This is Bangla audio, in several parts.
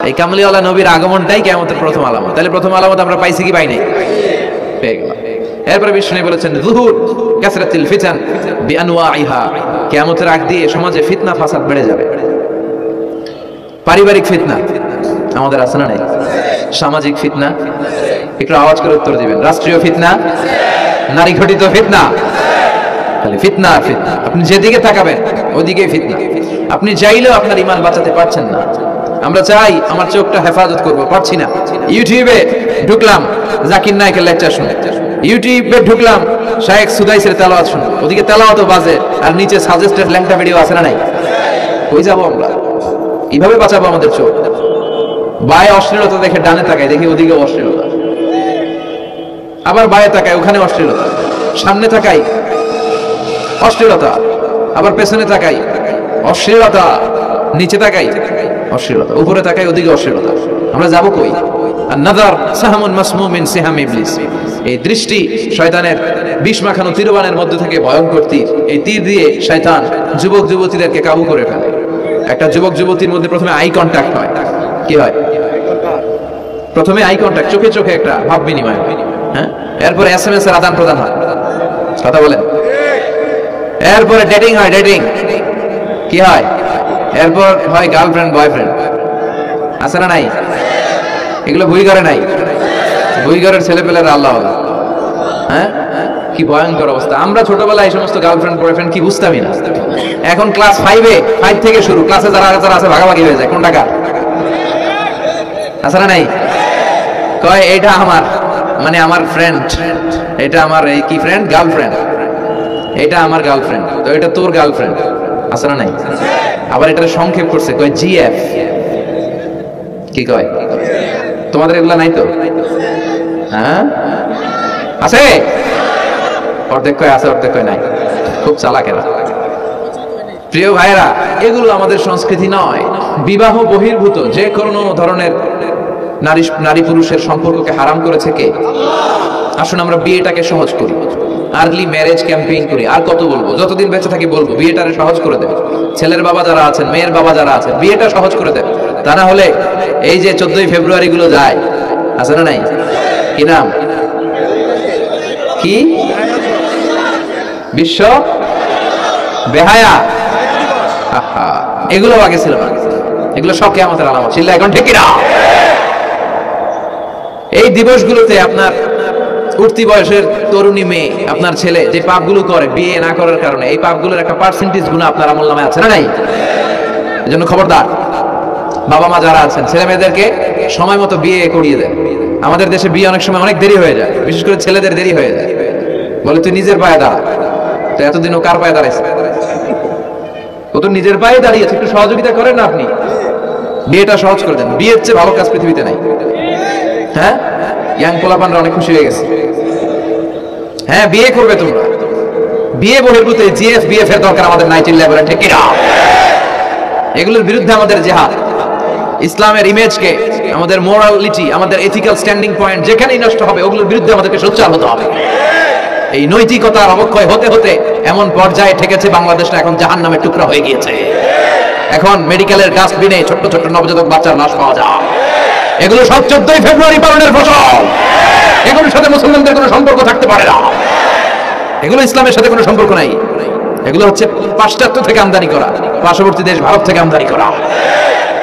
এই কামলিওয়ালা নবীর আগমনটাই কিয়ামতের প্রথম আলামত। তাহলে প্রথম আলামত আমরা পাইছি কি পাই নাই? পেয়ে গেলাম। এরপরে বিষ্ণু বলেছেন যুহুর কাসরাতিল ফিতান বিআনওয়াইহা, কিয়ামতের আগ দিয়ে সমাজে ফিতনা ফাসাদ বেড়ে যাবে। পারিবারিক ফিতনা আমাদের আছে না নাই? সামাজিক ফিতনা, একটু আওয়াজ করে উত্তর দিবেন। রাষ্ট্রীয় ফিতনা, নারী ঘটিত ফিতনা, খালি ফিতনা আর ফিতনা। আপনি যেদিকে তাকাবেন ওদিকেই ফিতনা। আপনি চাইলেও আপনার ঈমান বাঁচাতে পারছেন না। আমরা চাই আমার চোখটা হেফাজত করব, পারছি না। ইউটিউবে ঢুকলাম জাকির নায়েকের লেকচার শুনে, ইউটিউবে ঢুকলাম শায়েখ সুদাইসের তেলাওয়াত শুনে, ওদিকে তেলাওয়াতও বাজে আর নিচে সাজেস্টেড ল্যাংটা ভিডিও আছে না নাই? কই যাবো আমরা? কিভাবে বাঁচাবো আমাদের চোখ? বায়ে অশ্লীলতা দেখে ডানে তাকায়, দেখি ওদিকে অশ্লীলতা, আবার বায়ে তাকায় ওখানে অশ্লীলতা, সামনে তাকাই অশ্লীলতা, আবার পেছনে তাকাই অশ্লীলতা, নিচে তাকাই অশ্লীলতা, উপরে তাকাই ওদিকে অশ্লীলতা। আমরা যাবো কই? আর নাযার সাহামুন মাসমুম মিন সিহাম ইবলিস, এই দৃষ্টি শয়তানের বিষ মাখানো তীরবানের মধ্যে থেকে ভয়ঙ্কর তীর। এই তীর দিয়ে শয়তান যুবক যুবতীদেরকে কাবু করে ফেলে। একটা যুবক যুবতীর মধ্যে প্রথমে আই কন্টাক্ট হয়। কি হয়? প্রথমে আই কন্টাক্ট, চোখে চোখে একটা ভাব বিনিময়, হ্যাঁ। এরপরে এসএমএস এর আদান প্রদান হয়, কথা বলেন। এরপরে ডেটিং হয়, ডেটিং কি হয়? এরপর হয় গার্লফ্রেন্ড বয়ফ্রেন্ড, আছে না নাই? এগুলো বই করে নাই? বই ঘরের ছেলে পেলেরা আল্লাহ, হ্যাঁ, কি ভয়ঙ্কর অবস্থা। আমরা ছোটবেলায় এই সমস্ত গার্লফ্রেন্ড বয়ফ্রেন্ড কি বুঝতামই না। এখন ক্লাস 5 থেকে শুরু, ক্লাসে যারা আছে ভাগাভাগি হয়ে যায়, কোনটা কার, আছে না নাই? কয় এইটা আমার, মানে আমার ফ্রেন্ড, এটা আমার এই কি ফ্রেন্ড, গার্লফ্রেন্ড, এটা আমার গার্লফ্রেন্ড, তো এটা তোর গার্লফ্রেন্ড, আছে না নাই? আবার এটা সংক্ষেপ করছে, কয় জিএফ। কি কয়? তোমাদের এগুলা নাই তো? হ্যাঁ আছে, অর্ধেক কয় আছে, অর্ধেক কয় নাই। খুব চালাকেরা। প্রিয় ভাইরা, এগুলো আমাদের সংস্কৃতি নয়। বিবাহ বহির্ভূত যে কোনো ধরনের নারী পুরুষের সম্পর্ককে হারাম করেছে কে? আসুন আমরা বিয়েটাকে সহজ করি, আর্লি ম্যারেজ ক্যাম্পেইন করি। আর কত বলবো? যতদিন বেঁচে থাকি বলবো বিয়েটারে সহজ করে দেবে। ছেলের বাবা যারা আছেন, মেয়ের বাবা যারা আছেন, বিয়েটা সহজ করে দেবে। তা না হলে এই যে 14 ফেব্রুয়ারি গুলো যায়, আছে না নাই? কি নাম? কি বিশ্ব বেহায়া, এগুলো আগে ছিল না। এগুলো সব কিয়ামতের আলামত ছিল, এখন ঠিক না? এই দিবসগুলোতে আপনার উঠতি বয়সের তরুণী মেয়ে, আপনার ছেলে যে পাপগুলো করে বিয়ে না করার কারণে, এই পাপগুলোর একটা পার্সেন্টেজ গুণ আপনার আমল নামে আছে না নাই? এজন্য খবরদার, বাবা মা যারা আছেন ছেলে মেয়েদেরকে সময় মতো বিয়ে করিয়ে দেন। আমাদের দেশে বিয়ে অনেক সময় অনেক দেরি হয়ে যায়, বিশেষ করে ছেলেদের দেরি হয়ে যায়। বলে তুই নিজের পায়ে দাঁড়া। তো এতদিন ও কার পায়ে দাঁড়াইছে? ও তো নিজের পায়ে দাঁড়িয়েছে, একটু সহযোগিতা করেন না আপনি, বিয়েটা সহজ করে দেন। বিয়ের চেয়ে ভালো কাজ পৃথিবীতে নাই। হ্যাঁ, ইয়াং পোলাপানরা অনেক খুশি হয়ে গেছে। হ্যাঁ, বিয়ে করবে তোমরা। বিয়ে বহির্ভূত জিএফ বিএফ এর দরকার আমাদের নাই, চিল্লায় বলেন ঠিক কিনা? এগুলোর বিরুদ্ধে আমাদের জিহাদ। ইসলামের ইমেজকে, আমাদের মোরালিটি, আমাদের এথিক্যাল স্ট্যান্ডিং পয়েন্ট যেখানেই নষ্ট হবে, ওগুলোর বিরুদ্ধে আমাদেরকে সোচ্চার হতে হবে। এই নৈতিকতার অবক্ষয় হতে হতে এমন পর্যায়ে ঠেকেছে বাংলাদেশটা এখন জাহান্নামের টুকরা হয়ে গিয়েছে। এখন মেডিকেলের ডাস্টবিনে ছোট্ট ছোট্ট নবজাতক বাচ্চার লাশ পাওয়া যায়। এগুলো সব 14 ফেব্রুয়ারি পালনের ফসল। এগুলোর সাথে মুসলমানদের কোনো সম্পর্ক থাকতে পারে না। এগুলো ইসলামের সাথে কোনো সম্পর্ক নাই। এগুলো হচ্ছে পাশ্চাত্য থেকে আমদানি করা, পার্শ্ববর্তী দেশ ভারত থেকে আমদানি করা।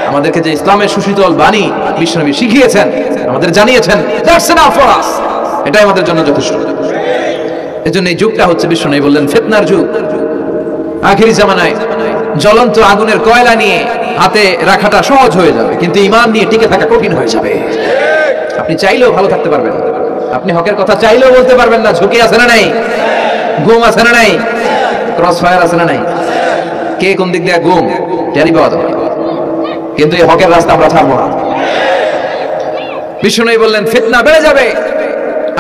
আমাদেরকে যে ইসলামের সুশীতল বাণী বিশ্বনবী শিখিয়েছেন, আমাদের জানিয়েছেন, দ্যাটস এনাফ ফর আস, এটাই আমাদের জন্য যথেষ্ট। এজন্য এই যুগটা হচ্ছে বিশ্বনবী বললেন ফিতনার যুগ। আখিরি জামানায় জ্বলন্ত আগুনের কয়লা নিয়ে হাতে রাখাটা সহজ হয়ে যাবে, কিন্তু ঈমান নিয়ে টিকে থাকা কঠিন হয়ে যাবে। আপনি চাইলেও ভালো থাকতে পারবেন না, আপনি হকের কথা চাইলেও বলতে পারবেন না। ঝুঁকি আছে না নাই? গুম আছে না নাই? ক্রস ফায়ার আছে না নাই? কে কোন দিক দিয়ে গুম জানি পাওয়া যাবে, কিন্তু এই হকের রাস্তা আমরা ছাড়বো না। বিশ্বনবী বললেন ফিতনা বেড়ে যাবে।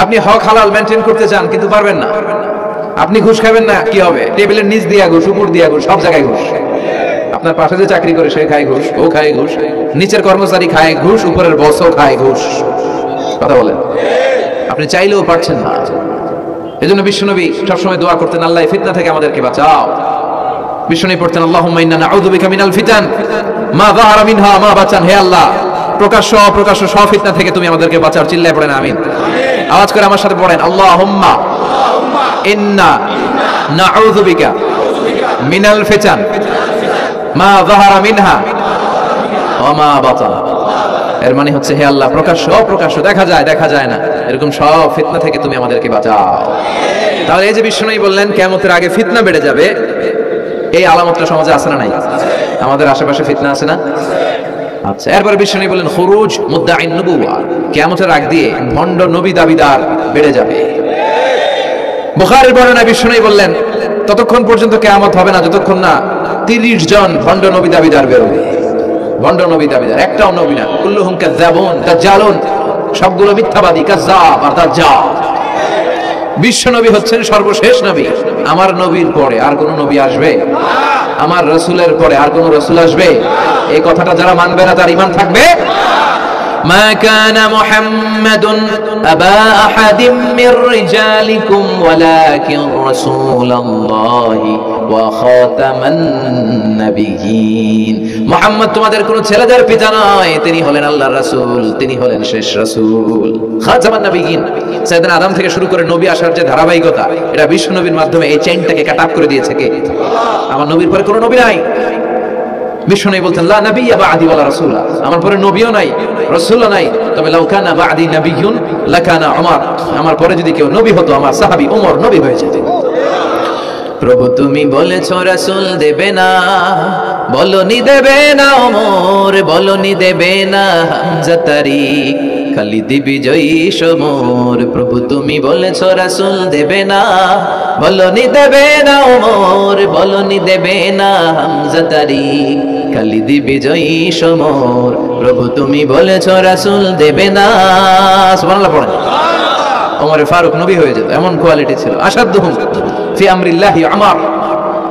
আপনি হক হালাল মেনটেন করতে চান কিন্তু পারবেন না। আপনি ঘুষ খাবেন না, কি হবে? টেবিলের নিচ দিয়া ঘুষ, উপর দিয়া ঘুষ, সব জায়গায় ঘুষ। আপনার পাশে যে চাকরি করে সে খায় ঘুষ, ও খায় ঘুষ, নিচের কর্মচারী খায় ঘুষ, উপরের বসও খায় ঘুষ। কথা বলেন, আপনি চাইলেও পারছেন না। এজন্য বিশ্বনবী সবসময় দোয়া করতেন, আল্লাহ ফিতনা থেকে আমাদেরকে বাঁচাও। বিশ্বনবী পড়তেন আল্লাহুম্মা ইন্না নাউযু বিকা মিনাল ফিতান মা যাহারা মিনহা মা বাতান। হে আল্লাহ, প্রকাশ্য অপ্রকাশ্য সব ফিতনা থেকে তুমি আমাদেরকে বাঁচাও। চিল্লায় পড়েন আমিন। আওয়াজ করে আমার সাথে পড়েন, আল্লাহুম্মা ইন্না নাউযু বিকা মিনাল ফিতান মা যাহারা মিনহা ওয়া মা বাতান। এর মানে হচ্ছে, হে আল্লাহ, প্রকাশ্য অপ্রকাশ্য, দেখা যায় দেখা যায় না, এরকম সব ফিতনা থেকে তুমি আমাদেরকে বাঁচাও। তাহলে এই যে বিশ্বনবী বললেন কিয়ামতের আগে ফিতনা বেড়ে যাবে, এই আলামতটা সমাজে আছে না নাই? আমাদের আশেপাশে ফিতনা আছে না? আচ্ছা, এরপরে বিশ্বনবী বললেন খুরুজ মুদ্দাঈন নবুওয়া, কিয়ামতের আগ দিয়ে ভণ্ড নবী দাবিদার বেড়ে যাবে। বুখারীর বর্ণনায় বিশ্বনবী বললেন ততক্ষণ পর্যন্ত কিয়ামত হবে না যতক্ষণ না 30 জন ভণ্ড নবী দাবিদার বেরোবে। ভণ্ড নবী দাবিদার, একটাও নবী না, কুল্লুহুম কাযাবুন দাজ্জালুন, সবগুলো মিথ্যাবাদী, কাযাব আর দাজ্জাল। বিশ্বনবী হচ্ছেন সর্বশেষ নবী। আমার নবীর পরে আর কোন নবী আসবে? আমার রাসূলের পরে আর কোন রাসূল আসবে? এই কথাটা যারা মানবে না তার ঈমান থাকবে? মা কানা মুহাম্মাদুন আবা আহাদিম মির রিজালিকুম ওয়ালাকিন রাসূলুল্লাহি ওয়া খাতামান নাবিয়্যিন। মুহাম্মদ তোমাদের কোন ছেলেদের পিতা নয়, তিনি হলেন আল্লাহর রাসূল, তিনি হলেন শেষ রাসূল, খাতামান নাবিয়্যিন। সাইয়েদনা আদম থেকে শুরু করে নবী আসার যে ধারাবাহিকতা, এটা বিশ্ব নবীর মাধ্যমে এই চেইনটাকে কাট আপ করে দিয়েছে কে? আমার নবীর পরে কোনো নবী নাই। বিশ্বনবী বলতেন লা নাবিয়্যা বা'দি ওয়ালা রাসূলা, আমার পরে নবীও নাই রাসূলও নাই, তবে লাউ কানা বা'দি নাবিয়্যুন লাকানা উমর, আমার পরে যদি কেউ নবী হতো আমার সাহাবী ওমর নবী হয়ে যেতেন। প্রভু তুমি বলেছো রাসূল দেবে না, বলনি দেবে না ওমর, বলনি দেবে না হামজা তারিক, খালিদ বিজয়ী সমর। প্রভু তুমি বলেছো রাসূল দেবে না, বলনি দেবে না ওমর, বলনি দেবে না হামজা তারিক, খালিদ বিজয়ী সমর। প্রভু তুমি বলেছো রাসূল দেবে না। সুবহানাল্লাহ পড়েন। ওমরে ফারুক নবী হয়ে যেত, এমন কোয়ালিটি ছিল। আসাদুহুম ফি আমরিল্লাহি উমর,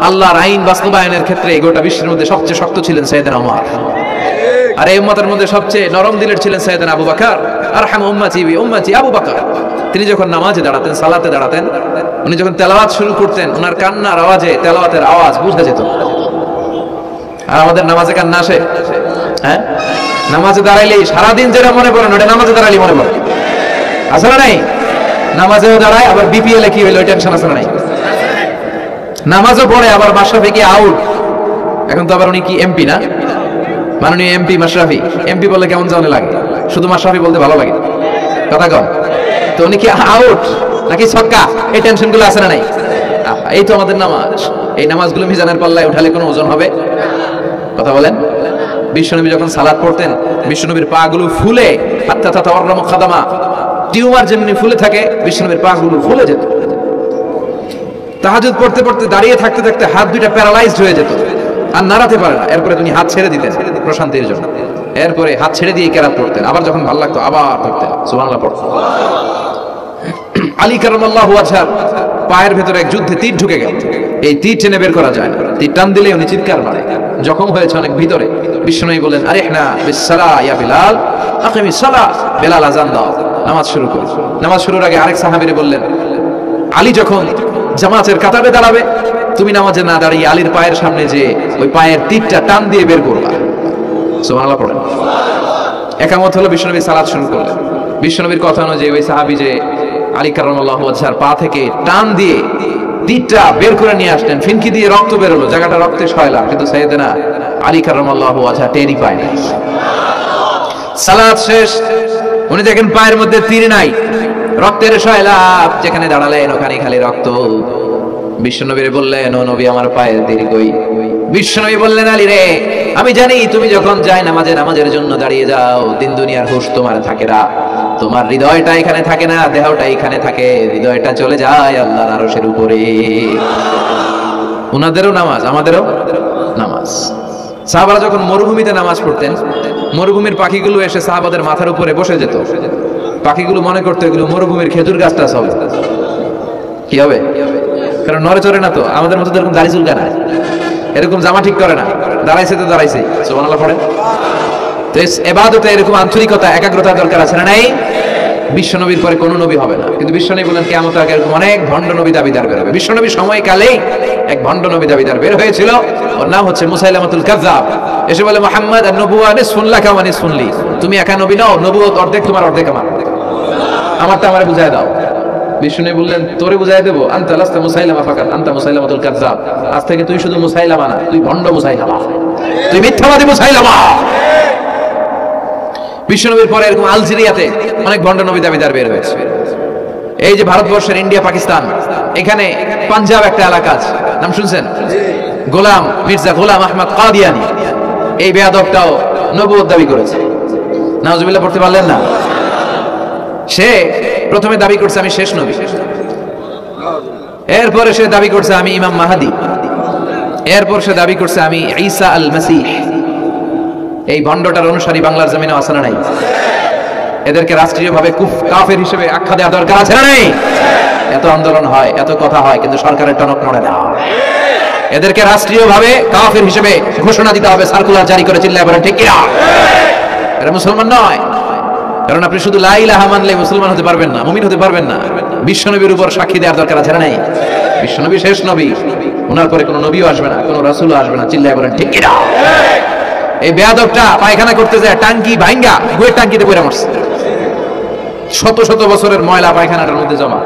আল্লাহর আইন বাস্তবায়নের ক্ষেত্রে গোটা বিশ্বের মধ্যে সবচেয়ে শক্ত ছিলেন সাইয়েদনা ওমর। আর এই উম্মতের মধ্যে সবচেয়ে নরম দিলের ছিলেন সাইয়েদনা আবু বকর। আরহামু উম্মতি বি উম্মতি আবু বকর। তিনি যখন নামাজে দাঁড়াতেন, সালাতে দাঁড়াতেন, উনি যখন তেলাওয়াত শুরু করতেন, ওনার কান্নার আওয়াজে তেলাওয়াতের আওয়াজ বোঝা যেত। আর আমাদের নামাজে কান্না আসে? হ্যাঁ, নামাজে দাঁড়াইলেই সারাদিন যেটা মনে পড়ে ওটা নামাজে দাঁড়াইলেই মনে পড়ে, আছে না নাই? নামাজেও দাঁড়ায়, আবার বিপিএল এ কি হইলো ওই টেনশন আছে না নাই? নামাজও পড়ে, আবার মাশরাফি কি আউট, এখন তো আবার উনি কি এমপি না, মাননীয় এমপি মাশরাফি। এমপি বলে কেমন জানে লাগে, শুধু মাশরাফি বলতে ভালো লাগে, কথা কম। তো উনি কি আউট নাকি ছক্কা, এই টেনশন গুলো আছে না নাই? এই তো আমাদের নামাজ। এই নামাজগুলো মিজানের পাল্লায় উঠালে কোনো ওজন হবে? কথা বলেন। বিশ্বনবী যখন সালাত পড়তেন, বিশ্বনবীর পা গুলো ফুলে, হাত্তা তাতাওয়াররামু খাদামা, টিউমার যেমনি ফুলে থাকে, বিশ্বনবীর পা গুলো ফুলে যেত। তাহাজ্জুদ পড়তে পড়তে দাঁড়িয়ে থাকতে থাকতে হাত দুইটা প্যারালাইজড হয়ে যেত, আর নাড়াতে পারে না। এরপরে তিনি হাত ছেড়ে দিতেন প্রশান্তির জন্য, এরপরে হাত ছেড়ে দিয়ে কেরাত পড়তেন, আবার যখন ভালো লাগতো আবার ধরতেন, সুবহানাল্লাহ পড়তেন। আলী কারামাল্লাহু ওয়াজহার পায়ের ভেতরে এক যুদ্ধে তীর ঢুকে গেল, এই তীর টেনে বের করা যায় না, তীর টান দিলে উনি চিৎকার মারে, জখম হয়েছে অনেক ভিতরে। বিশ্বনবী বলেন আরিহনা বিসসালাহ ইয়া বিলাল, আকিমিস সালাহ, বিলাল আযান দাও, নামাজ শুরু করো। নামাজ শুরুর আগে আরেক সাহাবীরে বললেন, আলী যখন জামাতের কাতারে দাঁড়াবে, তুমি নামাজে না দাঁড়িয়ে আলীর পায়ের সামনে যে ওই পায়ের তীরটা টান দিয়ে বের করবা। সুবহানাল্লাহ পড়েন। একামত হলো, বিশ্বনবী সালাত শুরু করলেন। বিশ্বনবীর কথা অনুযায়ী ওই সাহাবী যে আলী কারামাল্লাহু ওয়াজহার পা থেকে টান দিয়ে তীরটা বের করে নিয়ে আসলেন, ফিনকি দিয়ে রক্ত বের হলো, জায়গাটা রক্তে ছয়লা, কিন্তু সাইয়েদনা আলী কারামাল্লাহু ওয়াজহা টেরই পায় না। সালাত শেষ, উনি দেখেন পায়ের মধ্যে তীর নাই, রক্তের ছয়লা, যেখানে দাঁড়ালেন ওখানে খালি রক্ত। বিশ্বনবীরে বললেন, ও নবী আমার পায়ের তীর কই? বিশ্বনবী বললেন, আলী রে, আমি জানি তুমি যখন যায় নামাজের জন্য দাঁড়িয়ে যাও, দিন দুনিয়ার হুঁশ তোমার থাকে না, তোমার হৃদয়টা এখানে থাকে না, দেহটা এখানে থাকে, হৃদয়টা চলে যায় আল্লাহর আরশের উপরে। উনাদেরও নামাজ, আমাদেরও নামাজ। সাহাবারা যখন মরুভূমিতে নামাজ পড়তেন, মরুভূমির পাখিগুলো এসে সাহাবাদের মাথার উপরে বসে যেত। পাখিগুলো মনে করতো এগুলো মরুভূমির খেজুর গাছটা সব কি হবে, কারণ নড়ে চড়ে না তো, আমাদের মতো এরকম দাড়ি চুলকা না, এরকম জামা ঠিক করে না, দাঁড়াইছে তো দাঁড়াইছে। সুবহানাল্লাহ পড়েন। তো ইবাদতে এরকম আন্তরিকতা, একাগ্রতা দরকার আছে না নাই? বিশ্বনবীর পরে কোনো নবী হবে না, কিন্তু বিশ্বনবী বলেন কিয়ামত আগে এরকম অনেক ভণ্ড নবী দাবিদার বের হবে। বিশ্বনবীর সময়কালেই এক ভণ্ড নবী দাবিদার বের হয়েছিল, ওর নাম হচ্ছে মুসাইলামাতুল কাযযাব। এসে বলে মুহাম্মদ আন-নবুওয়া নিসফুন লাকা ওয়া নিসফুন লি, তুমি একা নবী নও, নবুয়ত অর্ধেক তোমার অর্ধেক আমার, আমারটা আমারে বুঝায় দাও। বিষ্ণু বললেন তোরে বুঝাই দেবো, আনতা লাস্তা মুসাইলামা ফাকাত আনতা মুসাইলামাতুল কাযযাব, আজ থেকে তুই শুধু মুসাইলামা না, তুই ভণ্ড মুসাইলামা, তুই মিথ্যাবাদী মুসাইলামা। বিশ্বনবীর পরে এরকম আলজেরিয়াতে অনেক ভণ্ড নবী দাবিদার বের হয়েছে। এই যে ভারতবর্ষের ইন্ডিয়া পাকিস্তান, এখানে পাঞ্জাব একটা এলাকা আছে, নাম শুনছেন? গোলাম মির্জা গোলাম আহমদ কাদিয়ানি, এই বেয়াদবটাও নবুয়ত দাবি করেছে। নাউজুবিল্লাহ পড়তে পারলেন না? সে প্রথমে দাবি করছে আমি শেষ নবী, এরপরে সে দাবি করছে আমি ইমাম মাহাদি, এরপর সে দাবি করছে আমি ঈসা আল মাসীহ। এই ভণ্ডটার অনুসারী বাংলার জমিনে আছে না নাই? এদেরকে রাষ্ট্রীয়ভাবে কাফের হিসেবে আখ্যা দেওয়া দরকার আছে না নাই? এত আন্দোলন হয়, এত কথা হয়, কিন্তু সরকারের টনক নড়ে না। এদেরকে রাষ্ট্রীয়ভাবে কাফের হিসেবে ঘোষণা দিতে হবে, সার্কুলার জারি করে চিল্লায় বলেন ঠিক কিনা? এরা মুসলমান নয়, কারণ আপনি শুধু লা ইলাহা মানলে মুসলমান হতে পারবেন না, মুমিন হতে পারবেন না। বিশ্বনবীর উপর সাক্ষী দেওয়ার দরকার আছে না নাই? বিশ্বনবী শেষ নবী, ওনার পরে কোনো নবীও আসবে না, কোনো রাসূলও আসবে না, চিল্লায় বলেন ঠিক কিনা? এই বেয়াদবটা পায়খানা করতে যায় টাঙ্কি ভাঙ্গা গুয়ের টাঙ্কিতে পড়ে মরছে, শত শত বছরের ময়লা পায়খানাটার মধ্যে জমা,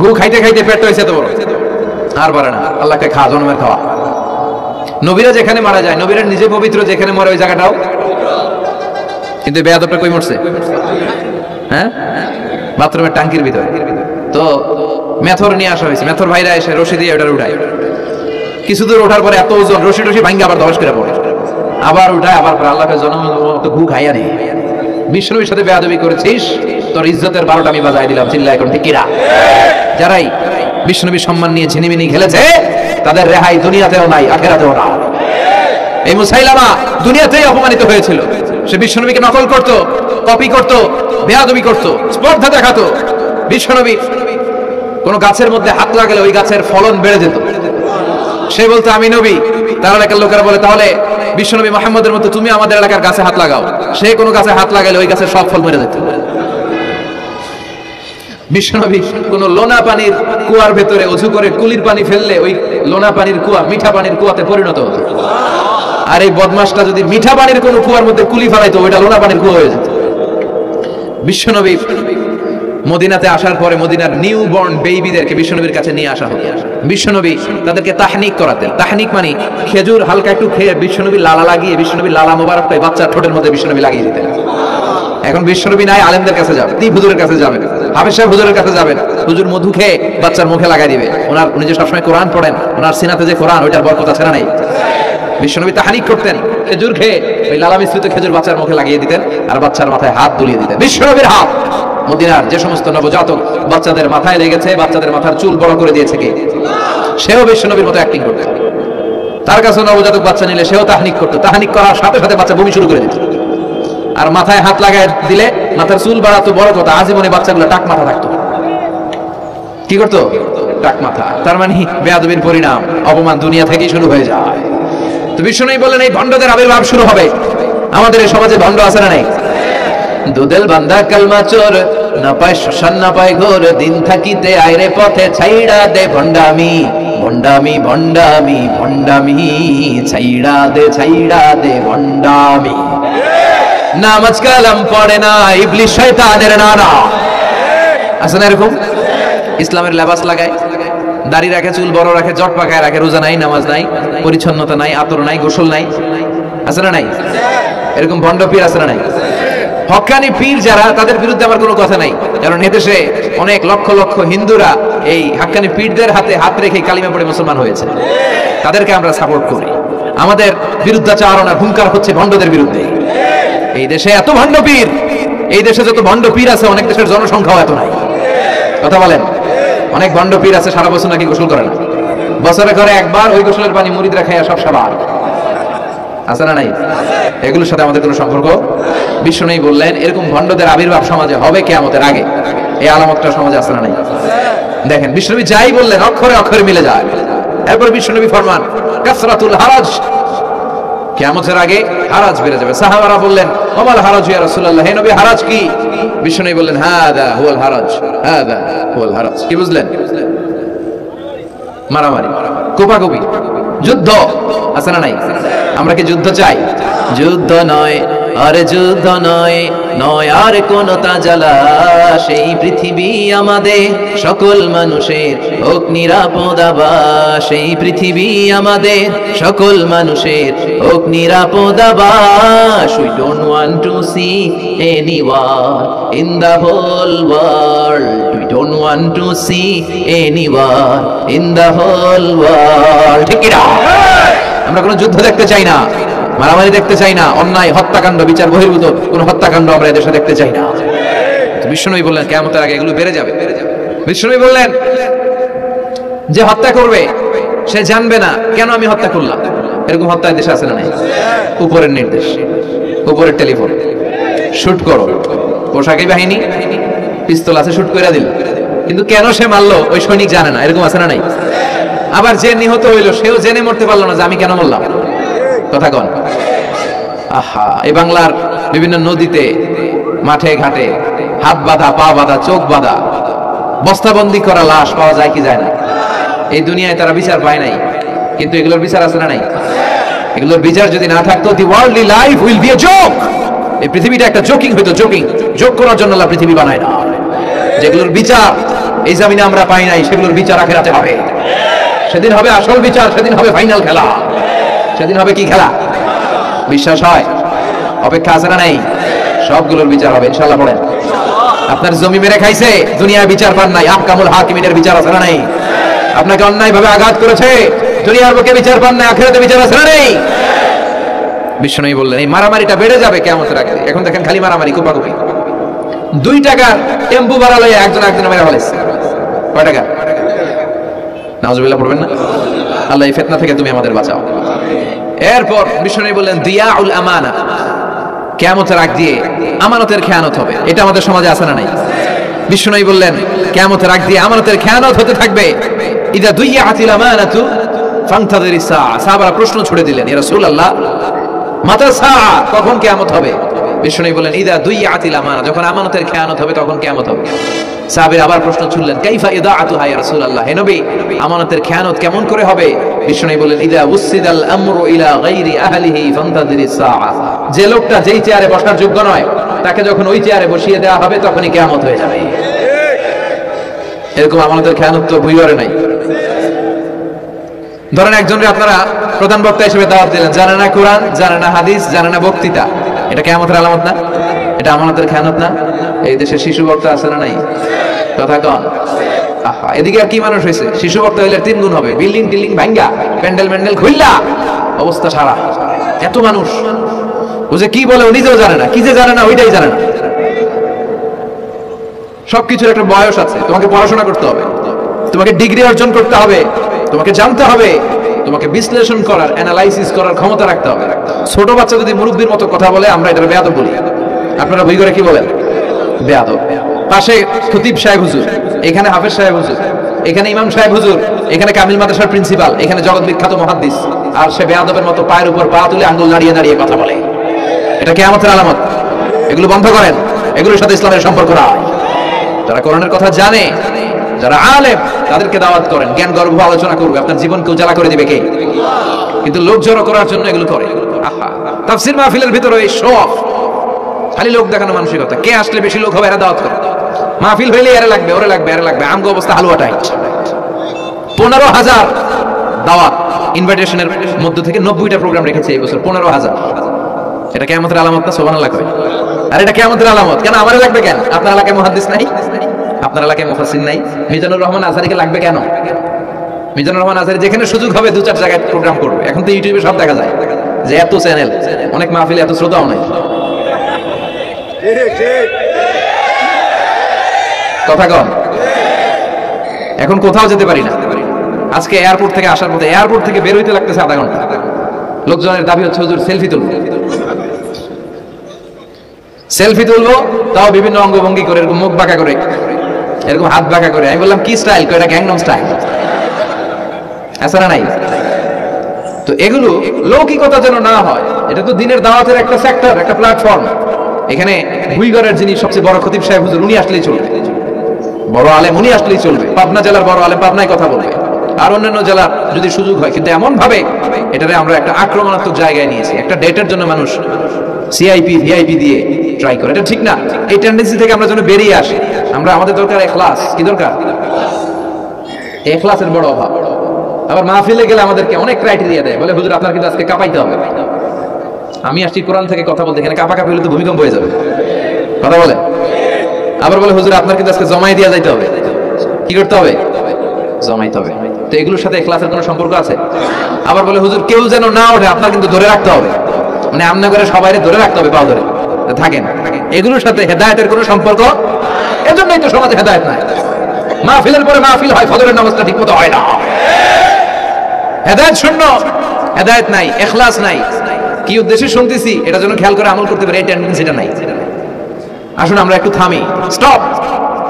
গু খাইতে খাইতে পেট হয়েছে তো বড়, আর পারে না, আল্লাহকে খা, জন্মের খাওয়া। নবীরা যেখানে মারা যায়, নবীরা নিজে পবিত্র, যেখানে মরে ওই জায়গাটাও, কিন্তু বেয়াদবটা কই মরছে? হ্যাঁ, বাথরুমের টাঙ্কির ভিতরে। তো মেথর নিয়ে আসা হয়েছে, মেথর ভাইরা এসে রশি দিয়ে ওটা উঠায়, কিছু দূর ওঠার পরে এত ওজন, রশি টশি ভাঙ্গা আবার ধস করে পড়ে, আবার উঠায়, আবার আল্লাহকে জন্ম গু খাইয়া নেই। বিষ্ণুর সাথে বেয়াদবি করেছিস, তোর ইজ্জতের 12টা আমি বাজায় দিলাম, চিল্লা এখন ঠিক কিনা? যারাই বিষ্ণুবীর সম্মান নিয়ে ঝিনিমিনি খেলেছে, তাদের রেহাই দুনিয়াতেও নাই, আখিরাতেও না। এই মুসাইলামা দুনিয়াতেই অপমানিত হয়েছিল, সে বিশ্বনবীকে নকল করত, কপি করত, বেয়াদবি করত, স্পর্ধা দেখাতো। বিশ্বনবী কোন গাছের মধ্যে হাত লাগালে ওই গাছের ফলন বেড়ে যেত, সে বলতো আমি নবী। তার এলাকার লোকেরা বলে তাহলে বিশ্বনবী মুহাম্মদের মতো তুমি আমাদের এলাকার গাছে হাত লাগাও, সে কোনো গাছে হাত লাগালে ওই গাছের সব ফল মরে যেত। বিশ্বনবী কোন লোনা পানির কুয়ার ভেতরে অজু করে কুলির পানি ফেললে ওই লোনা পানির কুয়া মিঠা পানির কুয়াতে পরিণত হতো, আর এই বদমাশটা যদি মিঠা পানির কোন কুয়ার মধ্যে কুলি ফেলাইতো, ওইটা লোনা পানির কুয়া হয়ে যেত। বিশ্বনবী মদিনাতে আসার পরে মদিনার নিউ বর্ন বেবিদেরকে বিশ্বনবীর কাছে নিয়ে আসা হতো। বিশ্বনবী তাদেরকে তাহনিক করাতেন। তাহনিক মানে খেজুর হালকা একটু খেয়ে বিশ্বনবী লালা লাগিয়ে, বিশ্বনবী লালা মোবারকটাই বাচ্চার ঠোঁটের মধ্যে বিশ্বনবী লাগিয়ে দিতেন। এখন বিশ্বনবী নাই, আলেমদের কাছে যাবেন, হুজুরের কাছে যাবেন, হাফেজ সাহেব হুজুরের কাছে যাবেন, হুজুর মধু খেয়ে বাচ্চার মুখে লাগাই দিবে। উনি যে সবসময় কোরআন পড়েন, ওনার সিনাতে যে কোরআন, ওইটার বরকত আছে না নাই? বিশ্বনবী তাহনিক করতেন, খেজুর খেয়ে ওই লালা মিশ্রিত খেজুর বাচ্চার মুখে লাগিয়ে দিতেন, আর বাচ্চার মাথায় হাত দুলিয়ে দিতেন। বিশ্বনবীর হাত মদিনার যে সমস্ত নবজাতক বাচ্চাদের মাথায় লেগেছে, বাচ্চাদের মাথার চুল বড় করে দিয়েছে কে? সেও বিশ্বনবীর মতো অ্যাক্টিং করতেন। তার কাছে নবজাতক বাচ্চা নিলে সেও তাহনিক করতো, তাহনিক করার সাথে সাথে বাচ্চা বমি শুরু করে দিত। আর মাথায় হাত লাগায় দিলে মাথার চুল বাড়াতো, বড় কথা, আজীবনে বাচ্চাগুলো টাক মাথা থাকতো। কি করতো? টাক মাথা। তার মানে বেয়াদবির পরিণাম, অপমান দুনিয়া থেকেই শুরু হয়ে যায়। তো বিশ্বনবী বললেন এই ভণ্ডদের আবির্ভাব শুরু হবে। আমাদের এই সমাজে ভণ্ড আছে না নাই? দুদেল বান্দা কালমা চোর, না পায় শ্মশান না পায় ঘোর, দিন থাকিতে আইরে পথে ছাইড়া দে ভণ্ডামি, ভণ্ডামি ভণ্ডামি ভণ্ডামি, ছাইড়া দে ভণ্ডামি। নামাজ কালাম পড়ে না, ইবলিস শয়তানের নানা। আছে না এরকম? ইসলামের লেবাস লাগায়, দাড়ি রাখে, চুল বড় রাখে, জট পাকায় রাখে, রোজা নাই, নামাজ নাই, পরিচ্ছন্নতা নাই, আতর নাই, গোসল নাই। আছে না নাই? এরকম ভণ্ড পীর আছে না নাই? হক্কানি পীর যারা, তাদের বিরুদ্ধে আমার কোনো কথা নাই, কারণ এদেশে অনেক লক্ষ লক্ষ হিন্দুরা এই হক্কানি পীরদের হাতে হাত রেখে কালিমা পড়ে মুসলমান হয়েছে। তাদেরকে আমরা সাপোর্ট করি। আমাদের বিরুদ্ধাচারণ আর হুঙ্কার হচ্ছে ভণ্ডদের বিরুদ্ধে। এই দেশে এত ভণ্ড পীর, এই দেশে যত ভণ্ড পীর আছে, অনেক দেশের জনসংখ্যাও এত নাই। কথা বলেন, অনেক ভণ্ড পীর আছে সারা বছর নাকি গোসল করে না, বছরে করে একবার, ওই গোসলের পানি মুরিদরা খাইয়া সব সাবার। আছে না নাই? এগুলোর সাথে আমাদের কোনো সম্পর্ক? বিশ্বনবী বললেন এরকম ভণ্ডদের আবির্ভাব সমাজে হবে কিয়ামতের আগে। এই আলামতটা সমাজে আছে না নাই? দেখেন বিশ্বনবী যাই বললেন অক্ষরে অক্ষরে মিলে যায়। এরপর বিশ্বনবী ফরমান কাসরাতুল হারাজ, কিয়ামতের আগে হারাজ বেড়ে যাবে। সাহাবারা বললেন ওমাল হারাজ ইয়া রাসূলুল্লাহ, হে নবী হারাজ কি? বিশ্বনবী বললেন হাদা হুয়াল হারাজ, হাদা হুয়াল হারাজ। কি বুঝলেন? মারামারি, কোপাকুপি, যুদ্ধ আছে না নাই? আমরা কি যুদ্ধ চাই? যুদ্ধ নয় আরে যুদ্ধ নয়, নয় আর কোন তাজালা, সেই পৃথিবী আমাদের সকল মানুষের হোক নিরাপদ আবাস, সেই পৃথিবী আমাদের সকল মানুষের হোক নিরাপদ আবাস। We don't want to see any war in the whole world, we don't want to see any war in the whole world। ঠিক কি না? আমরা কোনো যুদ্ধ দেখতে চাই না, মারামারি দেখতে চাই না, অন্যায় হত্যাকাণ্ড বিচার বহির্ভূত কোন হত্যাকাণ্ড আমরা এদেশে দেখতে চাই না। বিশ্বনবী বললেন কিয়ামতের আগে এগুলো বেড়ে যাবে। বিশ্বনবী বললেন যে হত্যা করবে সে জানবে না কেন আমি হত্যা করলাম। এরকম হত্যা দেশে আছে না নাই? উপরের নির্দেশ, উপরের টেলিফোন, শুট করো, পোশাকি বাহিনী পিস্তল আছে, শুট করে দিল, কিন্তু কেন সে মারলো ওই সৈনিক জানে না। এরকম আছে না নাই? আবার যে নিহত হইলো সেও জেনে মরতে পারলো না যে আমি কেন মরলাম। কথা কন। আহা, এই বাংলার বিভিন্ন নদীতে মাঠে ঘাটে হাত বাঁধা, পা বাঁধা, চোখ বাঁধা, বস্তাবন্দি করা লাশ পাওয়া যায় কি যায় না? এই দুনিয়ায় তারা বিচার পায় নাই, কিন্তু এগুলোর বিচার আছে না নাই? এগুলোর বিচার যদি না থাকতো, the worldly life will be a joke. এই পৃথিবীটা একটা জোকিং হইতো, জোকিং। জোক করার জন্য আল্লাহ পৃথিবী বানায় না। যেগুলোর বিচার এই জমিনে আমরা পাই নাই, সেগুলোর বিচার আখিরাতে হবে। সেদিন হবে আসল বিচার, সেদিন হবে ফাইনাল খেলা, সেদিন হবে কি খেলা? বিশ্বাস হয়? অপেক্ষা আছে না নাই? সবগুলোর বিচার হবে ইনশাআল্লাহ। পড়েন। আপনার জমি মেরে খাইছে, দুনিয়ায় বিচার পান নাই, আহকামুল হাকিমিনের বিচার আছে না নাই? আপনাকে অন্যায়ভাবে আঘাত করেছে, দুনিয়ার বুকে বিচার পান নাই, আখিরাতে বিচার আছে না নাই? বিশ্বনবী বললেন এই মারামারিটা বেড়ে যাবে কিয়ামতের আগে। এখন দেখেন খালি মারামারি, কোপাকুপি। 2 টাকার টেম্পু ভাড়া লইয়া একজন একজনের মেরে ফেলেছে। কয় টাকা? নাউজুবিল্লাহ পড়বেন না? আল্লাহ এই ফিতনা থেকে তুমি আমাদের বাঁচাও। এরপর বিশ্বনবী বললেন দিয়াউল আমানা, কিয়ামতের আগ দিয়ে আমানতের খেয়ানত হবে। এটা আমাদের সমাজে আছে না নাই? বিশ্বনবী বললেন কিয়ামতের আগ দিয়ে আমানতের খেয়ানত হতে থাকবে। ইদা দুইয়াতিল আমানাতু ফান্তাযিরিস সাআ। সাহাবারা প্রশ্ন ছুড়ে দিলেন, ইয়া রাসূলুল্লাহ মাতা সাআ, কখন কিয়ামত হবে? বিশ্বনবী বললেন ইদা দুইয়াতিল আমানা, যখন আমানতের খেয়ানত হবে তখন কিয়ামত হবে। সাহাবীরা আবার প্রশ্ন ছুড়লেন কাইফা ইদাআতুহা ইয়া রাসূলুল্লাহ, হে নবী আমানতের খেয়ানত কেমন করে হবে? বিশ্বনবী বললেন ইদা উসিদাল আমরু ইলা গায়রি আহলিহি ফান্তাযিরিস সাআ, যে লোকটা যেই চেয়ারে বসার যোগ্য নয় তাকে যখন ওই চেয়ারে বসিয়ে দেওয়া হবে তখনই কিয়ামত হয়ে যাবে। এরকম আমানতের খেয়ানত তো ভুইয়ারে নাই। ধরেন একজনকে আপনারা প্রধান বক্তা হিসেবে দাওয়াত দিলেন, জানে না কোরআন, জানে না হাদিস, জানে না বক্তৃতা। এটা কিয়ামতের আলামত না? এটা আমানতের খেয়ানত না? এই দেশে শিশু বক্তা আছে না নাই? কথা কন। আহা, এদিকে আর কি মানুষ হয়েছে? শিশু বক্তা হইলে 3 গুণ হবে। বিল্ডিং টিল্ডিং ভাঙ্গা, প্যান্ডেল ম্যান্ডেল খুললা, অবস্থা সারা। এত মানুষ ও যে কি বলে ও নিজেও জানে না, কি যে জানে না ওইটাই জানে না। সবকিছুর একটা বয়স আছে। তোমাকে পড়াশোনা করতে হবে, তোমাকে ডিগ্রি অর্জন করতে হবে, তোমাকে জানতে হবে, তোমাকে বিশ্লেষণ করার, অ্যানালাইসিস করার ক্ষমতা রাখতে হবে। ছোট বাচ্চা যদি মুরব্বির মতো কথা বলে আমরা এটা বেয়াদব বলি। আপনারা বই করে কি বলেন? বেয়াদব। পাশে খতিব সাহেব হুজুর, এখানে হাফেজ সাহেব হুজুর, এখানে ইমাম সাহেব হুজুর, এখানে কামিল মাদ্রাসার প্রিন্সিপাল, এখানে জগৎ বিখ্যাত মুহাদ্দিস, আর সে বেয়াদবের মতো পায়ের উপর পা তুলে আঙ্গুল নাড়িয়ে নাড়িয়ে কথা বলে। এটা কিয়ামতের আলামত। এগুলো বন্ধ করেন, এগুলোর সাথে ইসলামের সম্পর্ক নাই। যারা কোরআনের কথা জানে, যারা আলেম, তাদেরকে দাওয়াত করেন, জ্ঞান গর্ভ আলোচনা করবে, আপনার জীবনকে উজালা করে দিবে কে? কিন্তু লোক জড়ো করার জন্য এগুলো করে। আহা, তাফসীর মাহফিলের ভিতরে এই শো অফ, খালি লোক দেখানো মানসিকতা। কে আসলে বেশি লোক হবে এরা দাওয়াত করে। মাহফিল হইলে এরা লাগবে, ওরে লাগবে, এরা লাগবে। আমগো অবস্থা হালুয়া টাইট। 15,000 দাওয়াত ইনভাইটেশনের মধ্য থেকে 90টা প্রোগ্রাম রেখেছে এই বছর। 15,000। এটা কিয়ামতের আলামত না? সুবহানাল্লাহ কই। আর এটা কিয়ামতের আলামত কেন? আমারে লাগবে কেন? আপনার এলাকায় মুহাদ্দিস নাই? আপনার এলাকায় মুফাসসির নাই? মিজানুর রহমান আজহারীকে লাগবে কেন? মিজানুর রহমান আজহারী যেখানে সুযোগ হবে 2-4 জায়গায় প্রোগ্রাম করবে। এখন তো ইউটিউবে সব দেখা যায় যে এত চ্যানেল, অনেক মাহফিলে এত শ্রোতাও নাই। কথা কন। এখন কোথাও যেতে পারি না। আজকে এয়ারপোর্ট থেকে আসার পথে, এয়ারপোর্ট থেকে বের হইতে লাগতেছে আধা ঘন্টা। লোকজনের দাবি হচ্ছে হুজুর সেলফি তুলবো। সেলফি তুলবো তাও বিভিন্ন অঙ্গভঙ্গি করে, এরকম মুখ বাঁকা করে, এরকম হাত বাঁকা করে। আমি বললাম কি স্টাইল? এটা গ্যাংনম স্টাইল। আছে না নাই? তো এগুলো লৌকিকতা যেন না হয়, এটা তো দিনের দাওয়াতের একটা সেক্টর, একটা প্ল্যাটফর্ম। এখানে ভুইগড়ের যিনি সবচেয়ে বড় খতিব সাহেব হুজুর, উনি আসলেই চলবে, বড় আলেম উনি আসলেই চলবে, পাবনা জেলার বড় আলেম পাবনায় কথা বলবে, আর অন্যান্য জেলার যদি সুযোগ হয়। কিন্তু এমন ভাবে এটারে আমরা একটা আক্রমণাত্মক জায়গায় নিয়েছি, একটা ডেটের জন্য মানুষ সিআইপি ভিআইপি দিয়ে ট্রাই করে, এটা ঠিক না। এই টেন্ডেন্সি থেকে আমরা যেন বেরিয়ে আসি। আমরা আমাদের দরকার ইখলাস। কি দরকার? ইখলাসের বড় অভাব। আবার মাহফিলে গেলে আমাদেরকে অনেক ক্রাইটেরিয়া দেয়, বলে হুজুর আপনার কিন্তু আজকে কাঁপাইতে হবে। আমি আসছি কোরআন থেকে কথা বলতে, এখানে কাঁপাকাঁপি হলে তো ভূমিকম্প হয়ে যাবে, কথা বলে। আবার বলে হুজুর আপনার কিন্তু আজকে জমাই দিয়ে যাইতে হবে। কি করতে হবে? জমাইতে হবে। তো এগুলোর সাথে ইখলাসের কোনো সম্পর্ক আছে? আবার বলে হুজুর কেউ যেন না ওঠে, আপনার কিন্তু ধরে রাখতে হবে, মানে আমনা করে সবাইরে ধরে রাখতে হবে, পাও ধরে থাকেন। এগুলোর সাথে হেদায়েতের কোনো সম্পর্ক। এজন্যই তো সমাজে হেদায়েত নাই। মাহফিলের পরে মাহফিল হয়, ফজরের নামাজটা ঠিকমতো হয় না, হেদায়েত শূন্য, হেদায়েত নাই, ইখলাস নাই। কি উদ্দেশ্যে শুনতেছি এটা যেন খেয়াল করে আমল করতে পারে, এই টেন্ডেন্সিটা নাই। আসুন আমরা একটু থামি, স্টপ,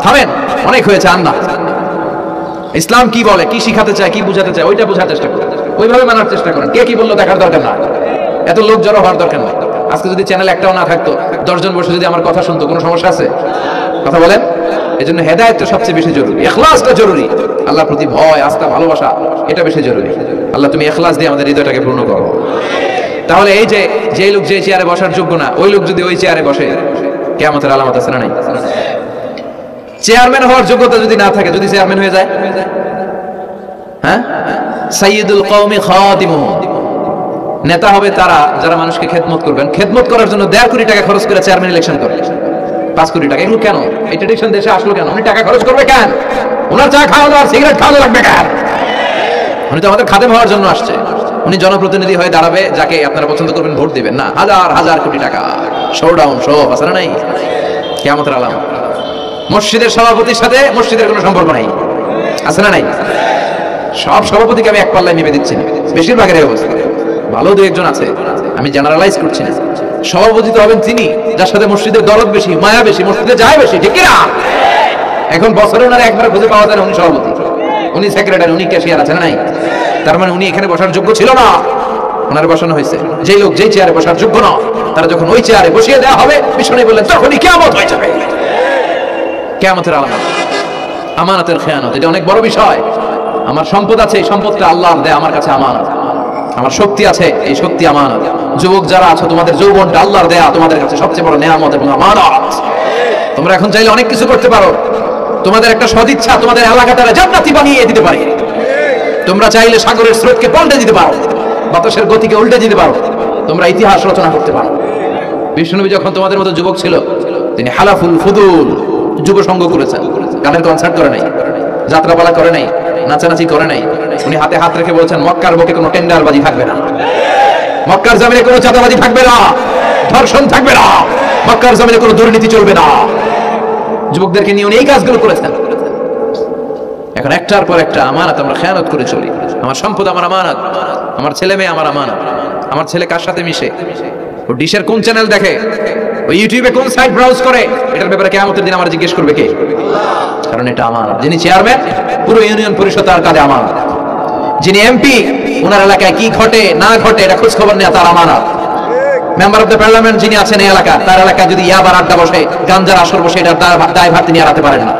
থামেন, অনেক হয়েছে। আন্না ইসলাম কি বলে, কি শিখাতে চায়, কি বুঝাতে চায়, ওইটা বোঝার চেষ্টা করেন, ওইভাবে মানার চেষ্টা করেন। কে কি বললো দেখার দরকার না, এত লোক জড়ো হওয়ার দরকার নাই। আজকে যদি চ্যানেল একটাও না থাকতো, 10 জন বসে যদি আমার কথা শুনতো, কোনো সমস্যা আছে? কথা বলেন। এই জন্য হেদায়েতটা সবচেয়ে বেশি জরুরি, ইখলাসটা জরুরি, আল্লাহর প্রতি ভয়, আস্থা, ভালোবাসা, এটা বেশি জরুরি। আল্লাহ তুমি ইখলাস দিয়ে আমাদের হৃদয়টাকে পূর্ণ করো। তাহলে এই যে লোক যে চেয়ারে বসার যোগ্য না, ওই লোক যদি ওই চেয়ারে বসে, কিয়ামতের আলামত আছে না নাই? চেয়ারম্যান হওয়ার যোগ্যতা যদি না থাকে, যদি চেয়ারম্যান হয়ে যায়, হ্যাঁ, সাইয়্যিদুল কওমি খাদিমুহুম, নেতা হবে তারা যারা মানুষকে খেদমত করবেন। খেদমত করার জন্য 1.5 কোটি টাকা খরচ করে চেয়ারম্যান ইলেকশন করে, 5 কোটি টাকা। এগুলো কেন? এই ট্রেডিশন দেশে আসলো কেন? উনি টাকা খরচ করবে কেন? ওনার চা খাওয়ানো আর সিগারেট খাওয়ানো লাগবে কেন? উনি তো আমাদের খাদেম হওয়ার জন্য আসছে। উনি জনপ্রতিনিধি হয়ে দাঁড়াবে, যাকে আপনারা পছন্দ করবেন ভোট দিবেন না। হাজার হাজার কোটি টাকা, শোডাউন, শো অফ, আছে না নাই? কিয়ামতের আলামত। মসজিদের সভাপতির সাথে মসজিদের কোনো সম্পর্ক নাই, আছে না নাই? সব সভাপতিকে আমি এক পাল্লায় নেমে দিচ্ছি না, বেশিরভাগের অবস্থা। ভালো দু একজন আছে, আমি জেনারেলাইজ করছি না। সভাপতি তো হবেন তিনি যার সাথে মসজিদের দরদ বেশি, মায়া বেশি, মসজিদে যায় বেশি, ঠিক না? এখন বছরে ওনারা একবার খুঁজে পাওয়া যায় না, উনি সভাপতি, উনি সেক্রেটারি, উনি ক্যাশিয়ার, আছে না নাই? তার মানে উনি এখানে বসার যোগ্য ছিল না, ওনার বসানো হয়েছে। যেই লোক যেই চেয়ারে বসার যোগ্য না, তারা যখন ওই চেয়ারে বসিয়ে দেওয়া হবে, বিষ্ণু বললেন তখনই কিয়ামত হয়ে যাবে। কিয়ামতের আলামত, আমানতের খেয়ানত, এটা অনেক বড় বিষয়। আমার সম্পদ আছে, এই সম্পদটা আল্লাহর দেয়া, আমার কাছে আমানত। আমার শক্তি আছে, এই শক্তি আমানত। যুবক যারা আছো, তোমাদের যৌবনটা আল্লাহর দেয়া, তোমাদের কাছে সবচেয়ে বড় নেয়ামত এবং আমানত। তোমরা এখন চাইলে অনেক কিছু করতে পারো। তোমাদের একটা সদিচ্ছা তোমাদের এলাকাটারে জান্নাতি বানিয়ে দিতে পারে। তোমরা চাইলে সাগরের স্রোতকে পাল্টে দিতে পারো, বাতাসের গতিকে উল্টে দিতে পারো, তোমরা ইতিহাস রচনা করতে পারো। বিষ্ণুনবী যখন তোমাদের মতো যুবক ছিল, তিনি হালাফুল ফুদুল যুব সংঘ করেছেন, গানের কনসার্ট করে নাই, যাত্রাপালা করে নাই, নাচানাচি করে নাই। উনি হাতে হাত রেখে বলছেন মক্কার বুকে কোনো টেন্ডারবাজি থাকবে না, মক্কার জমিনে কোনো চাঁদাবাজি থাকবে না, ধর্ষণ থাকবে না, মক্কার জমিনে কোনো দুর্নীতি চলবে না। যুবকদেরকে নিয়ে উনি এই কাজগুলো করেছেন। এখন একটার পর একটা আমানত আমরা খেয়ানত করে চলি। আমার সম্পদ আমার আমানত, আমার ছেলে মেয়ে আমার আমানত। আমার ছেলে কার সাথে মিশে, ও ডিশের কোন চ্যানেল দেখে, ও ইউটিউবে কোন সাইট ব্রাউজ করে, এটার ব্যাপারে কিয়ামতের দিন আমার জিজ্ঞেস করবে কে? কারণ এটা আমানত। যিনি চেয়ারম্যান, পুরো ইউনিয়ন পরিষদ তার কাঁধে আমানত। যিনি এমপি, ওনার এলাকায় কি ঘটে না ঘটে এটা খোঁজ খবর নেওয়া তার আমানত। মেম্বার অফ দ্য পার্লামেন্ট যিনি আছেন এই এলাকা, তার এলাকায় যদি ইয়াবার আড্ডা বসে, গাঞ্জার আসর বসে, এটার দায়ভার তিনি এড়াতে পারেন না।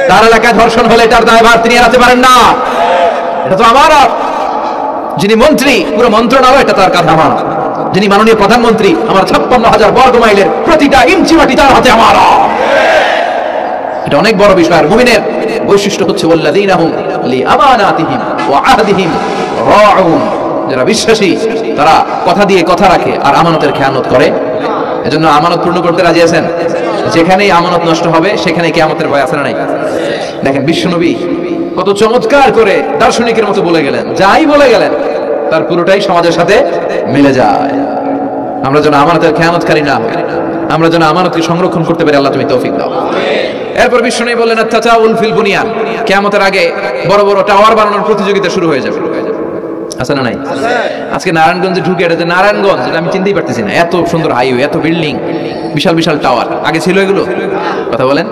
তার এলাকায় ধর্ষণ হলে এটার দায়ভার তিনি এড়াতে পারেন না। এটা তো আমানত। যিনি মন্ত্রী, পুরো মন্ত্রণালয় এটা তার কাঁধে আমানত। যিনি মাননীয় প্রধানমন্ত্রী, আমার 56,000 বর্গ মাইলের প্রতিটা ইঞ্চি মাটি তার হাতে আমানত। এটা অনেক বড় বিষয়। আর মুমিনের বৈশিষ্ট্য হচ্ছে ওয়াল্লাযীনা হুম লিআমানাতিহিম ওয়া আহদিহিম রাউন। যারা বিশ্বাসী তারা কথা দিয়ে কথা রাখে আর আমানতের খেয়ানত করে। এজন্য আমানত পূর্ণ করতে রাজি আছেন? যেখানেই আমানত নষ্ট হবে সেখানে কিয়ামতের ভয় আছে না নাই? দেখেন বিশ্বনবী কত চমৎকার করে দার্শনিকের মতো বলে গেলেন, যাই বলে গেলেন তার পুরোটাই সমাজের সাথে মিলে যায়। আমরা যেন আমানতের খেয়ানতকারী না হই, আমরা যেন আমানতকে সংরক্ষণ করতে পারি। আল্লাহ তুমি তৌফিক দাও। এরপর বিশ্বনবী বললেন আত-তাতাউল ফিল বুনিয়ান, কিয়ামতের আগে বড় বড় টাওয়ার বানানোর প্রতিযোগিতা শুরু হয়ে যাবে। আছে না নাই? আজকে নারায়ণগঞ্জে ঢুকে, এটা যে নারায়ণগঞ্জ এটা আমি চিনতেই পারতেছি না। এত সুন্দর হাইওয়ে, এত বিল্ডিং, বিশাল বিশাল টাওয়ার, আগে ছিল এগুলো? কথা বলেন।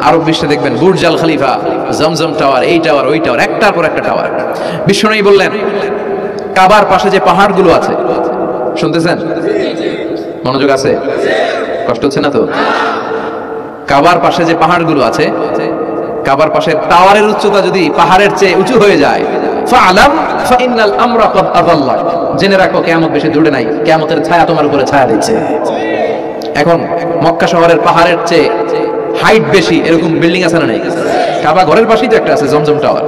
আরব বিশ্বে দেখবেন বুর্জ আল খলিফা, জমজম টাওয়ার, এই টাওয়ার, ওই টাওয়ার, একটার পর একটা টাওয়ার। বিশ্বনবী বললেন কাবার পাশে যে পাহাড়গুলো আছে, শুনতেছেন? মনোযোগ আছে? কষ্ট হচ্ছে না তো? কাবার পাশে যে পাহাড়গুলো আছে, কাবার পাশের টাওয়ারের উচ্চতা যদি পাহাড়ের চেয়ে উঁচু হয়ে যায়, ফাআলাম ফাইন্নাল আমরা ক্বাদ আযাল্লাক, জেনে রাখো কিয়ামত বেশি দূরে নাই, কিয়ামতের ছায়া তোমার উপরে ছায়া দিচ্ছে। এখন মক্কা শহরের পাহাড়ের চেয়ে হাইট বেশি এরকম বিল্ডিং আছে না নাই? কাবা ঘরের পাশেই তো একটা আছে, জমজম টাওয়ার,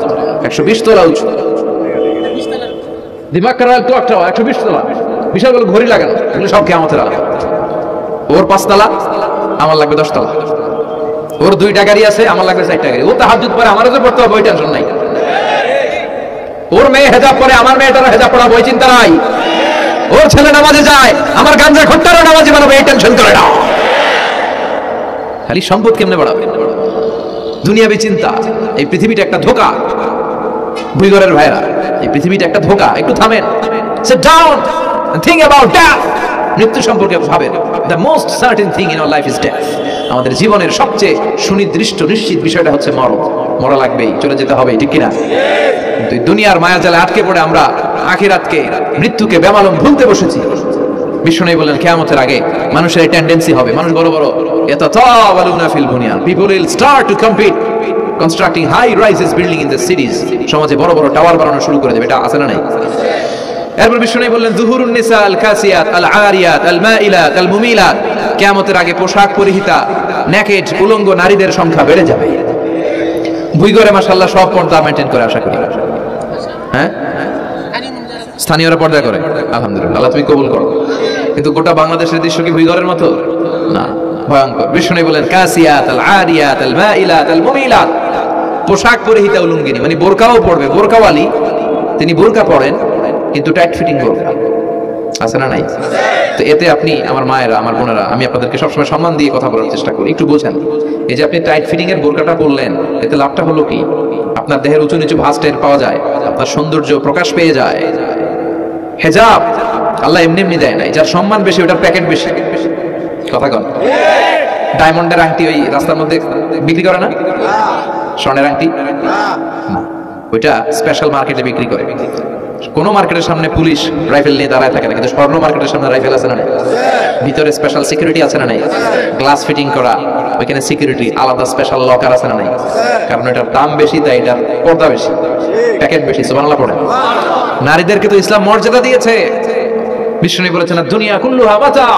120 তলা উঁচু। দিমাগ কারাল ক্লক টাওয়ার 120 তলা, বিশাল বড় ঘড়ি লাগানো, এগুলো সব কিয়ামতের আলাদা। ওর 5 তলা, আমার লাগবে 10 তলা। ওর 2টা গাড়ি আছে, আমার লাগবে 4টা গাড়ি। ও তাহাজ্জুদ পড়ে, আমারও তো পড়তে হবে, ওই টেনশন নাই। ওর মেয়ে হেজাব পরে, আমার মেয়েটারও হেজাব পড়া, ওই চিন্তা নাই। ওর ছেলে নামাজে যায়, আমার গাঞ্জা খোট্টারও নামাজে বানাবো, এই টেনশন করে না। খালি সম্পদ কেমনে বাড়াবে, দুনিয়াবি চিন্তা। এই পৃথিবীটা একটা ধোঁকা, ভুইগরের ভাইরা, এই পৃথিবীটা একটা ধোঁকা। একটু থামেন, sit down and think about death. মৃত্যু সম্পর্কে ভাবেন। The most certain thing in our life is death. আমাদের জীবনের সবচেয়ে সুনির্দিষ্ট নিশ্চিত বিষয়টা হচ্ছে মরণ। মরা লাগবেই, চলে যেতে হবে, ঠিক কিনা? কিন্তু দুনিয়ার মায়াজালে আটকে পড়ে আমরা আখিরাতকে, মৃত্যুকে বেমালুম ভুলতে বসেছি। বিষ্ণু বললেন কিয়ামতের আগে মানুষের এই টেন্ডেন্সি হবে, মানুষ বড় বড় ইয়াতাতাওয়ালুনা ফিল বুনিয়ান, people will start to compete constructing high rises building in the cities. সমাজে বড় বড় টাওয়ার বানানো শুরু করে দেবে। এটা আছে না নাই? এরপর বিষ্ণু বললেন যুহুরুন নিসা আল কাসিয়াত আল আরিয়াত আল মাইলাত আল মুমিলাত, কিয়ামতের আগে পোশাক পরিহিতা নেকেড উলঙ্গ নারীদের সংখ্যা বেড়ে যাবে। ভুইগরে মাশাআল্লাহ সব পর্দা মেইনটেইন করে, আশা করি। হ্যাঁ, স্থানীয়রা পর্দা করে, আলহামদুলিল্লাহ, আল্লাহ তুমি কবুল করো। কিন্তু গোটা বাংলাদেশের দৃশ্য কি ভুইগরের মতো? না, ভয়ঙ্কর। বিষ্ণু বলেন কাসিয়াত আল আরিয়াত আল মাইলাত আল মুমিলাত, পোশাক পরিহিতা উলঙ্গিনী, মানে বোরকাও পড়বে, বোরকাওয়ালি। তিনি বোরকা পড়েন কিন্তু টাইট ফিটিং বোরকা, আছে না নাই? তো এতে আপনি, আমার মায়েরা, আমার বোনেরা, আমি আপনাদেরকে সবসময় সম্মান দিয়ে কথা বলার চেষ্টা করি, একটু বোঝেন। এই যে আপনি টাইট ফিটিং এর বোরকাটা পরলেন, এতে লাভটা হলো কি? আপনার দেহের উঁচু নিচু ভাঁজ টের পাওয়া যায়, আপনার সৌন্দর্য প্রকাশ পেয়ে যায়। হেজাব আল্লাহ এমনি এমনি দেয় নাই, যার সম্মান বেশি ওটার প্যাকেট বেশি। কথা কন। ডায়মন্ডের আংটি ওই রাস্তার মধ্যে বিক্রি করে না? স্বর্ণের আংটি না, ওইটা স্পেশাল মার্কেটে বিক্রি করে। কোন মার্কেটের সামনে পুলিশ রাইফেল নিয়ে দাঁড়ায় থাকে না, কিন্তু স্বর্ণ মার্কেটের সামনে রাইফেল আছে না নাই? ভিতরে স্পেশাল সিকিউরিটি আছে না নাই? গ্লাস ফিটিং করা, ওইখানে সিকিউরিটি আলাদা, স্পেশাল লকার আছে না নাই? কারণ এটার দাম বেশি, তাই এটার পর্দা বেশি, প্যাকেট বেশি। সুবহানাল্লাহ পড়েন। নারীদেরকে তো ইসলাম মর্যাদা দিয়েছে। বিষ্ণু বলেছেন দুনিয়া কুল্লুহা মাতা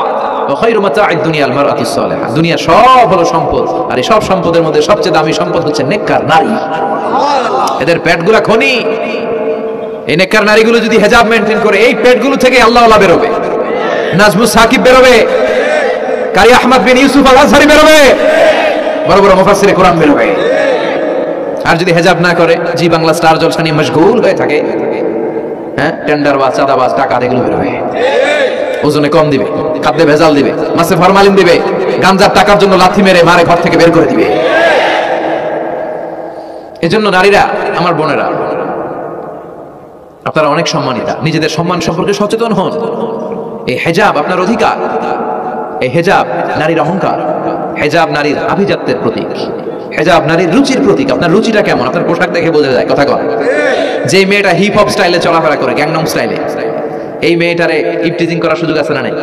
ওয়া খায়রু মাতা'আদ দুনিয়া আল মারআতুস সালিহা। দুনিয়া সব হলো সম্পদ, আর এই সব সম্পদের মধ্যে সবচেয়ে দামি সম্পদ হচ্ছে নেককার নারী। এদের পেটগুলা খনি। এই নেককার নারীগুলো যদি হেজাব মেইনটেইন করে, এই পেটগুলো থেকে আল্লাহ ওয়ালা বেরোবে, নাজমুস সাকিব বেরোবে, কারি আহমদ বিন ইউসুফ আল আজহারি বেরোবে, বড় বড় মুফাসসিরে কোরআন বেরোবে। আর যদি হেজাব না করে, জি বাংলা স্টার জলসা নিয়ে মশগুল হয়ে থাকে, হ্যাঁ, টেন্ডার বা চাঁদাবাজ, টাকা এগুলো বেরোবে। ওজনে কম দিবে, খাদ্যে ভেজাল দিবে, মাছে ফরমালিন দিবে, গাঞ্জার টাকার জন্য লাথি মেরে মারে ঘর থেকে বের করে দিবে। এজন্য নারীরা, আমার বোনেরা, আপনারা অনেক সম্মানিতা, নিজেদের সম্মান সম্পর্কে সচেতন হন। এই হেজাব আপনার অধিকার, এই হেজাব নারীর অহংকার, হেজাব নারীর আভিজাত্যের প্রতীক, হেজাব নারীর রুচির প্রতীক। আপনার রুচিটা কেমন আপনার পোশাক দেখে বোঝা যায়। কথা কন। যে মেয়েটা হিপ হপ স্টাইলে চলাফেরা করে, গ্যাংনম স্টাইলে, এই মেয়েটারে ইপটিজিং করার সুযোগ আছে না নাই?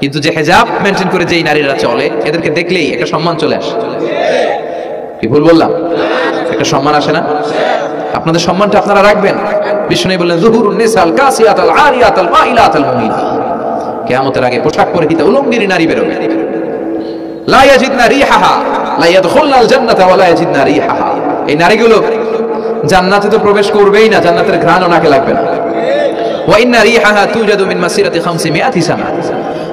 কিন্তু যে হেজাব মেনটেন করে যেই নারীরা চলে, এদেরকে দেখলেই একটা সম্মান চলে আসে। কি ভুল বললাম? একটা সম্মান আসে না? আপনাদের সম্মানটা আপনারা রাখবেন। বিষ্ণু বললেন যুহুরুন নিসাল কাসিয়াত আল আরিয়াত আল মাইলাত আল মুমিনাত, কিয়ামতের আগে পোশাক পরিহিতা উলঙ্গিনী নারী বেরোবে। লা ইয়াজিদনা রিহাহা লা ইয়াদখুলনাল জান্নাতা ওয়া লা ইয়াজিদনা রিহাহা। এই নারীগুলো জান্নাতে তো প্রবেশ করবেই না, জান্নাতের ঘ্রাণও নাকে লাগবে না। ওয়া ইন্না রিহাহা তুজাদু মিন মাসিরাতি 500 সানা।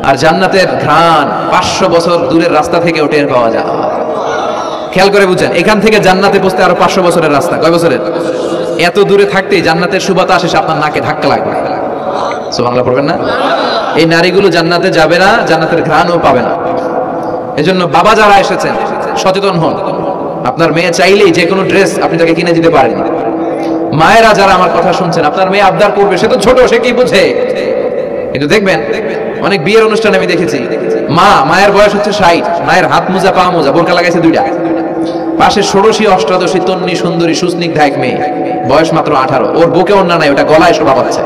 আর জান্নাতের ঘ্রাণ 500 বছর দূরের রাস্তা থেকে টের পাওয়া যায়। খেয়াল করে বুঝেন, এখান থেকে জান্নাতে পৌঁছতে আরো 500 বছরের রাস্তা। কয় বছরের? এত দূরে থাকতেই জান্নাতের সুবাতাস এসে আপনার নাকে ধাক্কা লাগবে। সুবহানাল্লাহ পড়বেন না? এই নারীগুলো জান্নাতে যাবে না, জান্নাতের ঘ্রাণও পাবে না। এজন্য বাবা যারা এসেছেন, সচেতন হন। আপনার মেয়ে চাইলেই যে কোনো ড্রেস আপনি তাকে কিনে দিতে পারেন। মায়েরা যারা আমার কথা শুনছেন, আপনার মেয়ে আবদার করবে, সে তো ছোট, সে কি বুঝে? কিন্তু দেখবেন অনেক বিয়ের অনুষ্ঠানে আমি দেখেছি, মায়ের বয়স হচ্ছে 60, মায়ের হাত মোজা পা মোজা, বোরকা লাগাইছে 2টা, পাশে ষোড়শী অষ্টাদশী তন্নি সুন্দরী সুস্নিগ্ধা এক মেয়ে, বয়স মাত্র 18, ওর বুকে অন্য নাই, ওটা গলায় শোভা পাচ্ছে।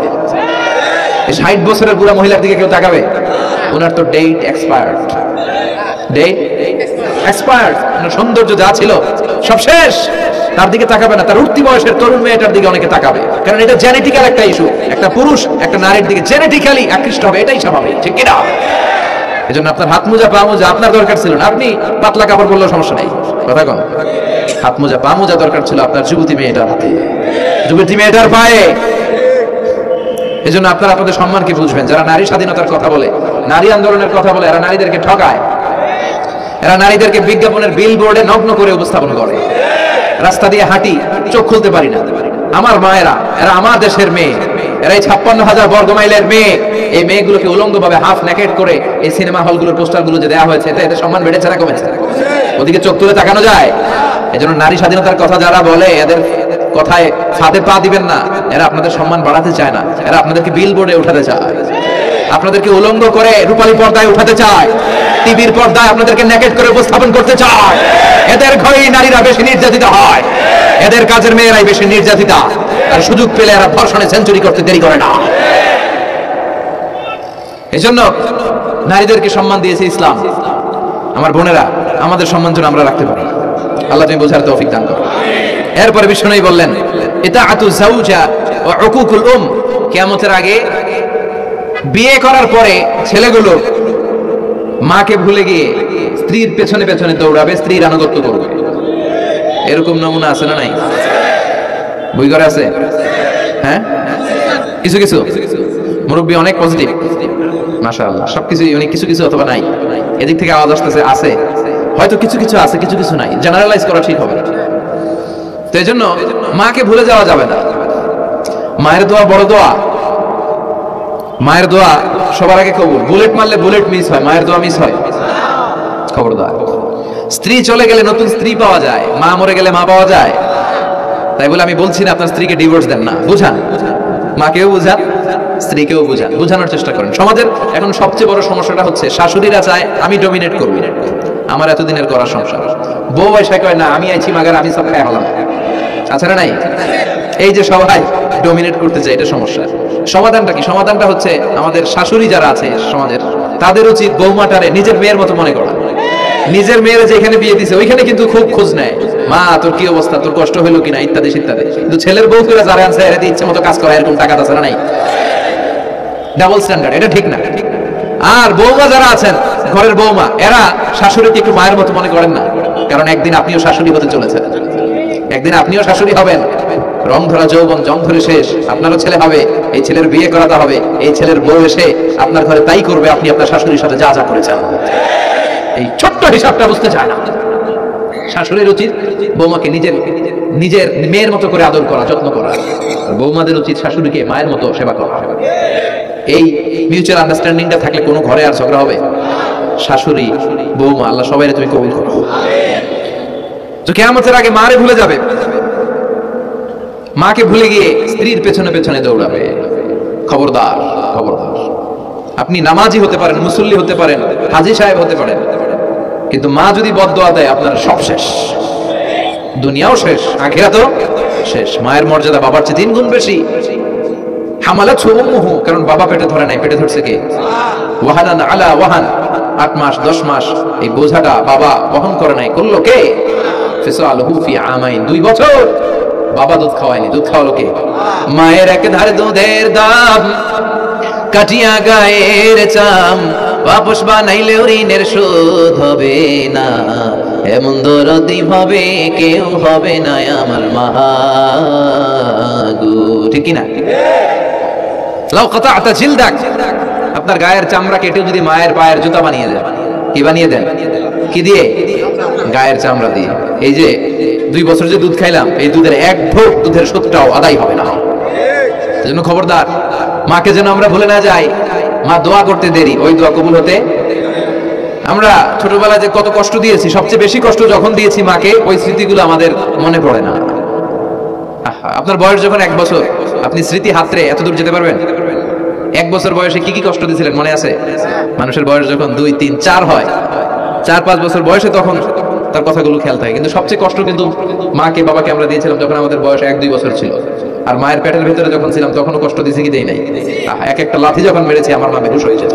60 বছরের বুড়া মহিলার দিকে কেউ তাকাবে? ওনার তো ডেট এক্সপায়ার্ড, ডেট এক্সপায়ার্ড, সৌন্দর্য যা ছিল সব শেষ। তার দিকে তাকাবে না, তার উঠতি বয়সের তরুণ মেয়েটার দিকে অনেকে তাকাবে, কারণ এটা জেনেটিক্যাল একটা ইস্যু। একটা পুরুষ একটা নারীর দিকে জেনেটিক্যালি আকৃষ্ট হবে, এটাই স্বাভাবিক, ঠিক কিনা? এজন্য আপনার হাত মোজা পা মোজা আপনার দরকার ছিল না, আপনি পাতলা কাপড় পরলেও সমস্যা নেই। কথা কম, হাত মোজা পা মোজা দরকার ছিল আপনার যুবতী মেয়েটার হাতে, যুবতী মেয়েটার পায়ে। এজন্য আপনারা আপনাদের সম্মানকে বুঝবেন। যারা নারী স্বাধীনতার কথা বলে, নারী আন্দোলনের কথা বলে, এরা নারীদেরকে ঠকায়, এরা নারীদেরকে বিজ্ঞাপনের বিলবোর্ডে নগ্ন করে উপস্থাপন করে। রাস্তা দিয়ে হাঁটি, চোখ খুলতে পারি না। আমার মায়েরা, এরা আমার দেশের মেয়ে, এরা এই 56,000 বর্গ মাইলের মেয়ে। এই মেয়েগুলোকে উলঙ্গভাবে হাফ নেকেট করে এই সিনেমা হলগুলোর পোস্টারগুলো যে দেওয়া হয়েছে, এতে সম্মান বেড়েছে না কমেছে? ওদিকে চোখ তুলে তাকানো যায়? এজন্য নারী স্বাধীনতার কথা যারা বলে, এদের কথায় ফাঁদে পা দিবেন না। এরা আপনাদের সম্মান বাড়াতে চায় না, এরা আপনাদেরকে বিলবোর্ডে উঠাতে চায়, আপনাদেরকে উলঙ্গ করে রূপালী পর্দায় উঠাতে চায়, টিভির পর্দায় আপনাদেরকে নেকেট করে উপস্থাপন করতে চায়। এদের ঘরেই নারীরা বেশি নির্যাতিত হয়, এদের কাজের মেয়েরাই বেশি নির্যাতিতা, আর সুযোগ পেলে এরা ধর্ষণে সেঞ্চুরি করতে দেরি করে না। এজন্য নারীদেরকে সম্মান দিয়েছে ইসলাম। আমার বোনেরা, আমাদের সম্মান যেন আমরা রাখতে পারি। আল্লাহ তুমি বোঝার তৌফিক দান করো। এরপরে বিষ্ণু বললেন, ইতাআতু যাওজা ওয়া উকুকুল উম, কিয়ামতের আগে বিয়ে করার পরে ছেলেগুলো মাকে ভুলে গিয়ে স্ত্রীর পেছনে পেছনে দৌড়াবে, স্ত্রীর আনুগত্য করবে। এরকম নমুনা আছে না নাই? বই করে আছে? হ্যাঁ, কিছু কিছু মুরব্বী অনেক পজিটিভ, মাশাআল্লাহ। সবকিছু অনেক কিছু কিছু অথবা নাই, এদিক থেকে আওয়াজ আসতেছে আছে, হয়তো কিছু কিছু আছে, কিছু কিছু নাই। জেনারেলাইজ করা ঠিক হবে না। তো এই জন্য মাকে ভুলে যাওয়া যাবে না। মায়ের দোয়া বড় দোয়া, মায়ের দোয়া সবার আগে কবুল। বুলেট মারলে বুলেট মিস হয়, মায়ের দোয়া মিস হয়? খবরদার। স্ত্রী চলে গেলে নতুন স্ত্রী পাওয়া যায়, মা মরে গেলে মা পাওয়া যায়? তাই বলে আমি বলছি না আপনার স্ত্রীকে ডিভোর্স দেন না, বুঝান, মাকেও বুঝান, স্ত্রীকেও বুঝান, বুঝানোর চেষ্টা করেন। সমাজের এখন সবচেয়ে বড় সমস্যাটা হচ্ছে শাশুড়িরা চায় আমি ডমিনেট করব, আমার এতদিনের করা সংসার। বউ এসে কয় না আমি আইছি মাগার আমি সব খাই হলাম, আছে না নাই? এই যে সবাই ডমিনেট করতে চায়, এটা সমস্যা। সমাধানটা কি? সমাধানটা হচ্ছে আমাদের শাশুড়ি যারা আছে সমাজের, তাদের উচিত বৌমাটারে নিজের মেয়ের মতো মনে করা। নিজের মেয়ের যেখানে বিয়ে দিছে ওইখানে কিন্তু খুব খোঁজ নেয়, মা তোর কি অবস্থা, তোর কষ্ট হলো কিনা, ইত্যাদি ইত্যাদি। কিন্তু ছেলের বউ করে যারা আছে এর ইচ্ছে মতো কাজ করা, এরকম টাকা আছে না নাই? ডাবল স্ট্যান্ডার্ড, এটা ঠিক না। আর বৌমা যারা আছেন, ঘরের বৌমা, এরা শাশুড়িকে একটু মায়ের মতো মনে করেন না, কারণ একদিন আপনিও শাশুড়ি হতে চলেছেন, একদিন আপনিও শাশুড়ি হবেন। রং ধরা যৌবন জং ধরে শেষ, আপনারও ছেলে হবে, এই ছেলের বিয়ে করাতে হবে, এই ছেলের বউ এসে আপনার ঘরে তাই করবে আপনি আপনার শাশুড়ির সাথে যা যা করেছেন। এই ছোট্ট হিসাবটা বুঝতে চায় না। শাশুড়ির উচিত বৌমাকে নিজের নিজের মেয়ের মতো করে আদর করা, যত্ন করা। বৌমাদের উচিত শাশুড়িকে মায়ের মতো সেবা করা। এই মিউচুয়াল আন্ডারস্ট্যান্ডিংটা থাকলে কোনো ঘরে আর ঝগড়া হবে? শাশুড়ি বৌমা, আল্লাহ সবাইকে তুমি কবুল করো। তো কিয়ামতের আগে মারে ভুলে যাবে, মাকে ভুলে গিয়ে স্ত্রীর পেছনে পেছনে দৌড়াবে। খবরদার, খবরদার। আপনি নামাজি হতে পারেন, মুসল্লি হতে পারেন, হাজী সাহেব হতে পারেন, কিন্তু মা যদি বদদোয়া দেয় আপনার সব শেষ, দুনিয়াও শেষ, আখিরাতও শেষ। মায়ের মর্যাদা বাবার চেয়ে 3 গুণ বেশি। হামালাতহু উম্মুহু, কারণ বাবা পেটে ধরে নাই, পেটে ধরছে কে? ওয়াহানান আলা ওয়াহান, 8 মাস 10 মাস এই বোঝাটা বাবা বহন করে নাই, করলো কে? ফিসালহু ফি আমাইন, 2 বছর বাবা দুধ খাওয়ায়নি, দুধ খাওয়ালো কে? মায়ের এক ধারে দুধের দাম, কাটিয়া গায়ের চাম, বাপস বানাইলে ঋণের শোধ হবে না, এমন দরদি ভাবে কেউ হবে না আমার মা গো, ঠিক কি না? লাউ কাতা'তা জিলদাক, আপনার গায়ের চামড়া কেটে যদি মায়ের পায়ের জুতা বানিয়ে দেন, কি বানিয়ে দেন? কি দিয়ে? গায়ের চামড়া দিয়ে। এই যে 2 বছর যে দুধ খাইলাম, এই দুধের 1 ঢোক দুধের শোধটাও আদায় হবে না। এজন্য খবরদার, মাকে যেন আমরা ভুলে না যাই। মা দোয়া করতে দেরি, ওই দোয়া কবুল হতে। আমরা ছোটবেলায় যে কত কষ্ট দিয়েছি, সবচেয়ে বেশি কষ্ট যখন দিয়েছি মাকে, ওই স্মৃতিগুলো আমাদের মনে পড়ে না। আপনার বয়স যখন 1 বছর, আপনি স্মৃতি হাতরে এত দূর যেতে পারবেন? 1 বছর বয়সে কি কি কষ্ট দিয়েছিলেন মনে আছে? মানুষের বয়স যখন 2, 3, 4 হয়, 4-5 বছর বয়সে তখন তার কথাগুলো খেয়াল থাকে। কিন্তু সবচেয়ে কষ্ট কিন্তু মাকে বাবাকে আমরা দিয়েছিলাম যখন আমাদের বয়স 1-2 বছর ছিল। আর মায়ের পেটের ভিতরে যখন ছিলাম তখনও কষ্ট দিয়েছি কি দেই নাই? এক একটা লাথি যখন মেরেছি আমার মা বেহুশ হয়ে যেত।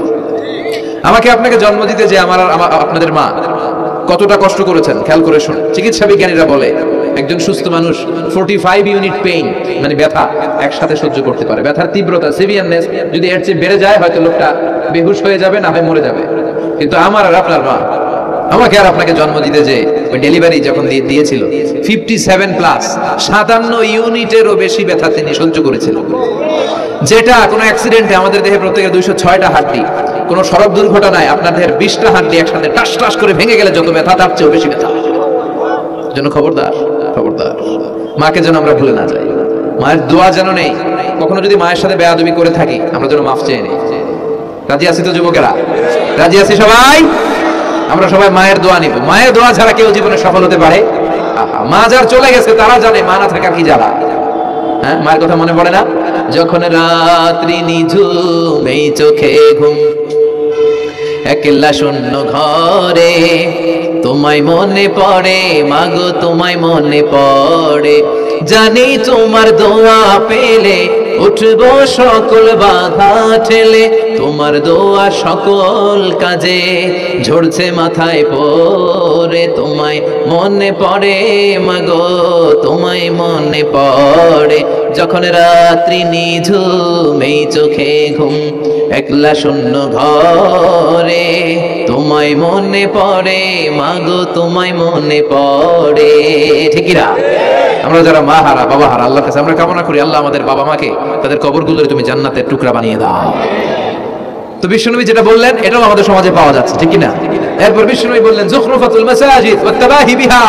আমাকে আপনাকে জন্ম দিতে যে আপনাদের মা কতটা কষ্ট করেছেন খেয়াল করে শুন। চিকিৎসা বিজ্ঞানীরা বলে একজন সুস্থ মানুষ 45 ইউনিট পেইন মানে ব্যথা একসাথে সহ্য করতে পারে। ব্যথার তীব্রতা সিভিয়ারনেস যদি এর চেয়ে বেড়ে যায় হয়তো লোকটা বেহুশ হয়ে যাবে, না হয় মরে যাবে। কিন্তু আমার আর আপনার মা আমাকে আর আপনাকে জন্ম দিতে যে ওই ডেলিভারি যখন দিয়েছিল 57 প্লাস 57 ইউনিটেরও বেশি ব্যথা তিনি সহ্য করেছিলেন। যেটা কোনো অ্যাক্সিডেন্টে আমাদের দেহে প্রত্যেকের 206টা হাড্ডি, কোনো সড়ক দুর্ঘটনায় আপনার দেহের 20টা হাড্ডি একসাথে টাস টাস করে ভেঙে গেলে যত ব্যথা তার চেয়েও বেশি ব্যথা। যেন খবরদার খবরদার মাকে যেন আমরা ভুলে না যাই। মায়ের দোয়া যেন নেই। কখনো যদি মায়ের সাথে বেয়াদবি করে থাকি আমরা যেন মাফ চেয়ে নিই। রাজি আছি তো যুবকেরা? রাজি আছি সবাই? আমরা সবাই মায়ের দোয়া নিব। মায়ের দোয়া ছাড়া কেউ জীবনে সফল হতে পারে? মা যার চলে গেছে তারা জানে মা না থাকার কি জ্বালা। হ্যাঁ, মায়ের কথা মনে পড়ে না? যখন রাত্রি নিঝুম এই চোখে ঘুম, একলা শূন্য ঘরে তোমায় মনে পড়ে মাগো, তোমায় মনে পড়ে। জানি তোমার দোয়া পেলে উঠবো সকল বাধা ঠেলে, তোমার দোয়া সকল কাজে ঝরছে মাথায় পড়ে। তোমায় মনে পড়ে মাগো, তোমায় মনে পড়ে। যখন রাত্রি নিঝুম এই চোখে ঘুম, একলা শূন্য ঘরে তোমায় মনে পড়ে মাগো, তোমায় মনে পড়ে। ঠিকিরা? আমরা যারা মা হারা বাবা হারা আল্লাহর কাছে আমরা কামনা করি আল্লাহ আমাদের বাবা মাকে তাদের কবরগুলোরে তুমি জান্নাতের টুকরা বানিয়ে দাও। তো বিশ্বনবী যেটা বললেন এটাও আমাদের সমাজে পাওয়া যাচ্ছে, ঠিক কি না? এরপর বিশ্বনবী বললেন যুখরুফাতুল মাসাজিদ ওয়াত্তাবাহি বিহা,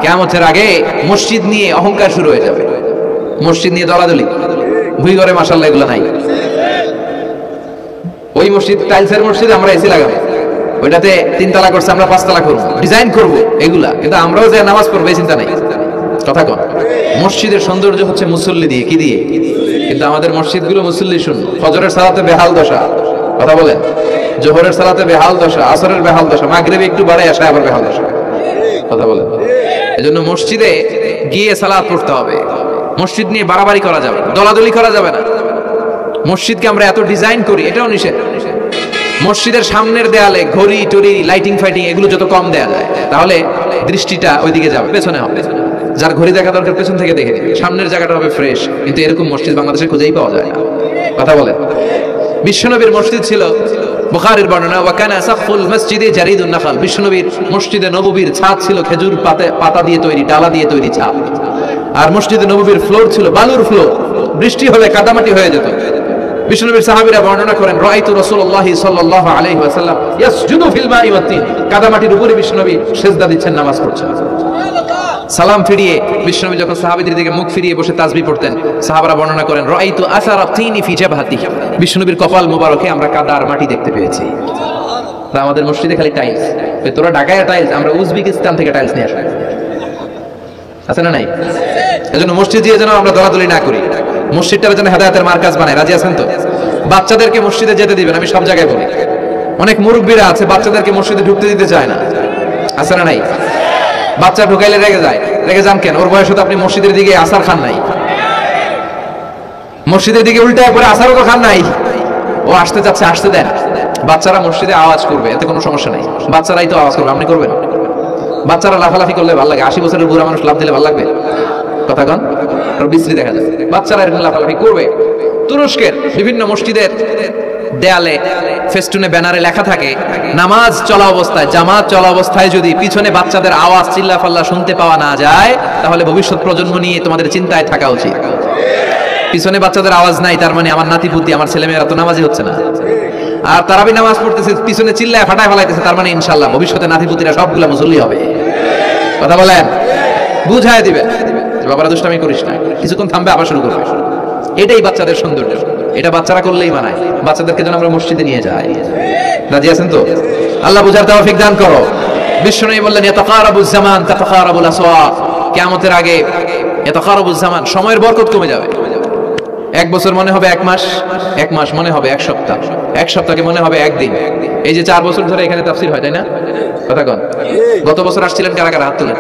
কিয়ামতের আগে মসজিদ নিয়ে অহংকার শুরু হয়ে যাবে। মসজিদ নিয়ে দলাদলি, ভুই ঘরে মাশাআল্লাহ এগুলো নাই। ওই মসজিদ টাইলসের মসজিদে আমরা এসি লাগাবো, ওইটাতে 3 তলা করছে আমরা 5 তলা করব, ডিজাইন করব এগুলা, কিন্তু আমরাও যে নামাজ পড়বো এই চিন্তা নাই। কথা কোন? মসজিদের সৌন্দর্য হচ্ছে মুসল্লি দিয়ে, কি দিয়ে? কিন্তু আমাদের মসজিদগুলো মুসল্লি শূন্য। ফজরের সালাতে বেহাল দশা, কথা বলেন। জোহরের সালাতে বেহাল দশা, আসরের বেহাল দশা, মাগরিবে একটু বাড়ায় আসে আবার বেহাল দশা, কথা বলেন। এজন্য মসজিদে গিয়ে সালাত পড়তে হবে। মসজিদ নিয়ে বাড়াবাড়ি করা যাবে না, দলাদলি করা যাবে না। মসজিদকে আমরা এত ডিজাইন করি এটাও নিষেধ। মসজিদের সামনের দেয়ালে ঘড়ি টড়ি লাইটিং ফাইটিং এগুলো যত কম দেয়া যায় তাহলে দৃষ্টিটা ওইদিকে যাবে, পেছনে হবে। যার ঘড়ি দেখা দরকার পেছন থেকে দেখে দিবে, সামনের জায়গাটা হবে ফ্রেশ। কিন্তু এরকম মসজিদ বাংলাদেশে খুঁজেই পাওয়া যায় না, কথা বলেন। বিশ্বনবীর মসজিদ ছিল, বুখারীর বর্ণনা, ওয়া কানা সাকফুল মসজিদে জারিদুন নাখাল, বিশ্বনবীর মসজিদে নববীর ছাদ ছিল খেজুর পাতা দিয়ে তৈরি, ডালা দিয়ে তৈরি ছাদ। আর মসজিদে নববীর ফ্লোর ছিল বালুর ফ্লোর, বৃষ্টি হলে কাদামাটি হয়ে যেত। বিশ্বনবীর সাহাবীরা বর্ণনা করেন, রাআইতু রাসূলুল্লাহি সাল্লাল্লাহু আলাইহি ওয়াসাল্লাম ইয়াসজুদু ফিল মাই ওয়াত তিন, কাদামাটির উপরে বিশ্বনবী সিজদা দিচ্ছেন, নামাজ পড়ছেন। সালাম ফিরিয়ে বিশ্বনবী যখন সাহাবীদের দিকে মুখ ফিরিয়ে বসে তাসবিহ পড়তেন, সাহাবারা বর্ণনা করেন, রাআইতু আসারা তিনি ফি জাবহাতি, বিশ্বনবীর কপাল মোবারকে আমরা কাদা আর মাটি দেখতে পেয়েছি। তা আমাদের মসজিদে খালি টাইলস, তোরা ঢাকায় টাইলস, আমরা উজবেকিস্তান থেকে টাইলস নিয়ে আসি, আছে না নাই? এজন্য মসজিদ দিয়ে যেন আমরা দলাদলি না করি, মসজিদটা যেন হেদায়েতের মার্কাজ বানায়। রাজি আছেন তো? বাচ্চাদেরকে মসজিদে যেতে দিবেন, আমি সব জায়গায় বলি। অনেক মুরব্বীরা আছে বাচ্চাদেরকে মসজিদে ঢুকতে দিতে চায় না, আছে না নাই? বাচ্চা ঢুকাইলে রেগে যায়। রেগে যান কেন? ওর বয়সে তো আপনি মসজিদের দিকে আসার খান নাই, মসজিদের দিকে উল্টায় পরে আসারও তো খান নাই। ও আসতে যাচ্ছে, আসতে দেন। বাচ্চারা মসজিদে আওয়াজ করবে, এতে কোনো সমস্যা নাই, বাচ্চারাই তো আওয়াজ করবে, আপনি করবেন? বাচ্চারা লাফালাফি করলে ভালো লাগে, 80 বছরের বুড়া মানুষ লাফ দিলে ভালো লাগবে? কথা কন, বিশ্রী দেখা যায়। বাচ্চারা এরকম লাফালাফি করবে। তুরস্কের বিভিন্ন মসজিদের দেয়ালে ফেস্টুনে ব্যানারে লেখা থাকে, নামাজ চলা অবস্থায়, জামাত চলা অবস্থায় যদি পিছনে বাচ্চাদের আওয়াজ চিল্লাফাল্লা শুনতে পাওয়া না যায় তাহলে ভবিষ্যৎ প্রজন্ম নিয়ে তোমাদের চিন্তায় থাকা উচিত। পিছনে বাচ্চাদের আওয়াজ নাই, তার মানে আমার নাতি পুতি আমার ছেলেমেয়েরা তো নামাজই হচ্ছে না। আর তারাবি নামাজ পড়তেছে, পিছনে চিল্লায় ফাটায় ফেলাইতেছে, তার মানে ইনশাআল্লাহ ভবিষ্যতে নাতি পুতিরা সবগুলা মুসল্লি হবে। কথা বলেন, বুঝায় দিবেন বাবারা দুষ্টামি করিস না, কিছুক্ষণ থামবে আবার শুরু করবে। এটাই বাচ্চাদের সৌন্দর্য, এটা বাচ্চারা করলেই মানায়। বাচ্চাদেরকে যেন আমরা মসজিদে নিয়ে যাই। রাজি আছেন তো? আল্লাহ বুঝার তৌফিক দান করো। বিশ্বনবী বললেন, ইয়াতাকারাবুজ জামান তাতাকারাবুল আসওয়াক, কিয়ামতের আগে ইয়াতাকারাবুজ জামান, সময়ের বরকত কমে যাবে। এক বছর মনে হবে এক মাস, এক মাস মনে হবে এক সপ্তাহ, এক সপ্তাহকে মনে হবে একদিন। এই যে 4 বছর ধরে এখানে তাফসীর হয়, তাই না? কথা কন। গত বছর আসছিলেন কারা কারা? হাত তুলেন।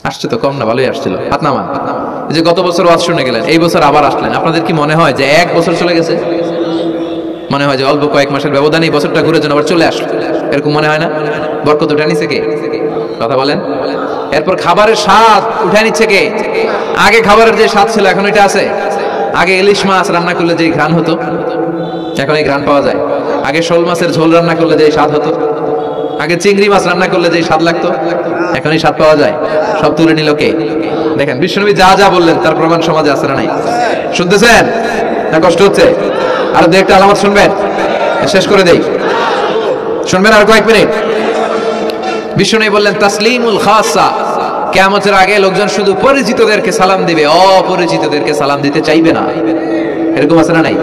আসছে তো কম না, ভালোই আসছিল। হাত নামান। এই যে গত বছর ওয়াজ শুনে গেলেন, এই বছর আবার আসলেন, আপনাদের কি মনে হয় যে 1 বছর চলে গেছে? মনে হয় যে অল্প কয়েক মাসের ব্যবধানে এই বছরটা ঘুরে যান আবার চলে আসলো, এরকম মনে হয় না? বরকত উঠে নিচ্ছে কে? কথা বলেন। এরপর খাবারের স্বাদ উঠে নিচ্ছে কে? আগে খাবারের যে স্বাদ ছিল এখন এটা আছে? আগে ইলিশ মাছ রান্না করলে যে ঘ্রাণ হতো, এখন এই ঘ্রাণ পাওয়া যায়? আগে শোল মাছের ঝোল রান্না করলে যে স্বাদ হতো, আগে চিংড়ি মাছ রান্না করলে যে স্বাদ লাগতো, এখন এই স্বাদ পাওয়া যায়? সব তুলে নিল কে? দেখেন বিশ্বনবী যা যা বললেন তার প্রমাণ সমাজে আছে না নাই? শুনতেছেন না কষ্ট হচ্ছে? আর দু একটা আলামত শুনবেন, শেষ করে দেই। শুনবেন আর কয়েক মিনিট। বিশ্বনবী বললেন তাসলিমুল খাসা, কিয়ামতের আগে লোকজন শুধু পরিচিতদেরকে সালাম দিবে, অপরিচিতদেরকে সালাম দিতে চাইবে না। এরকম আছে না নাই?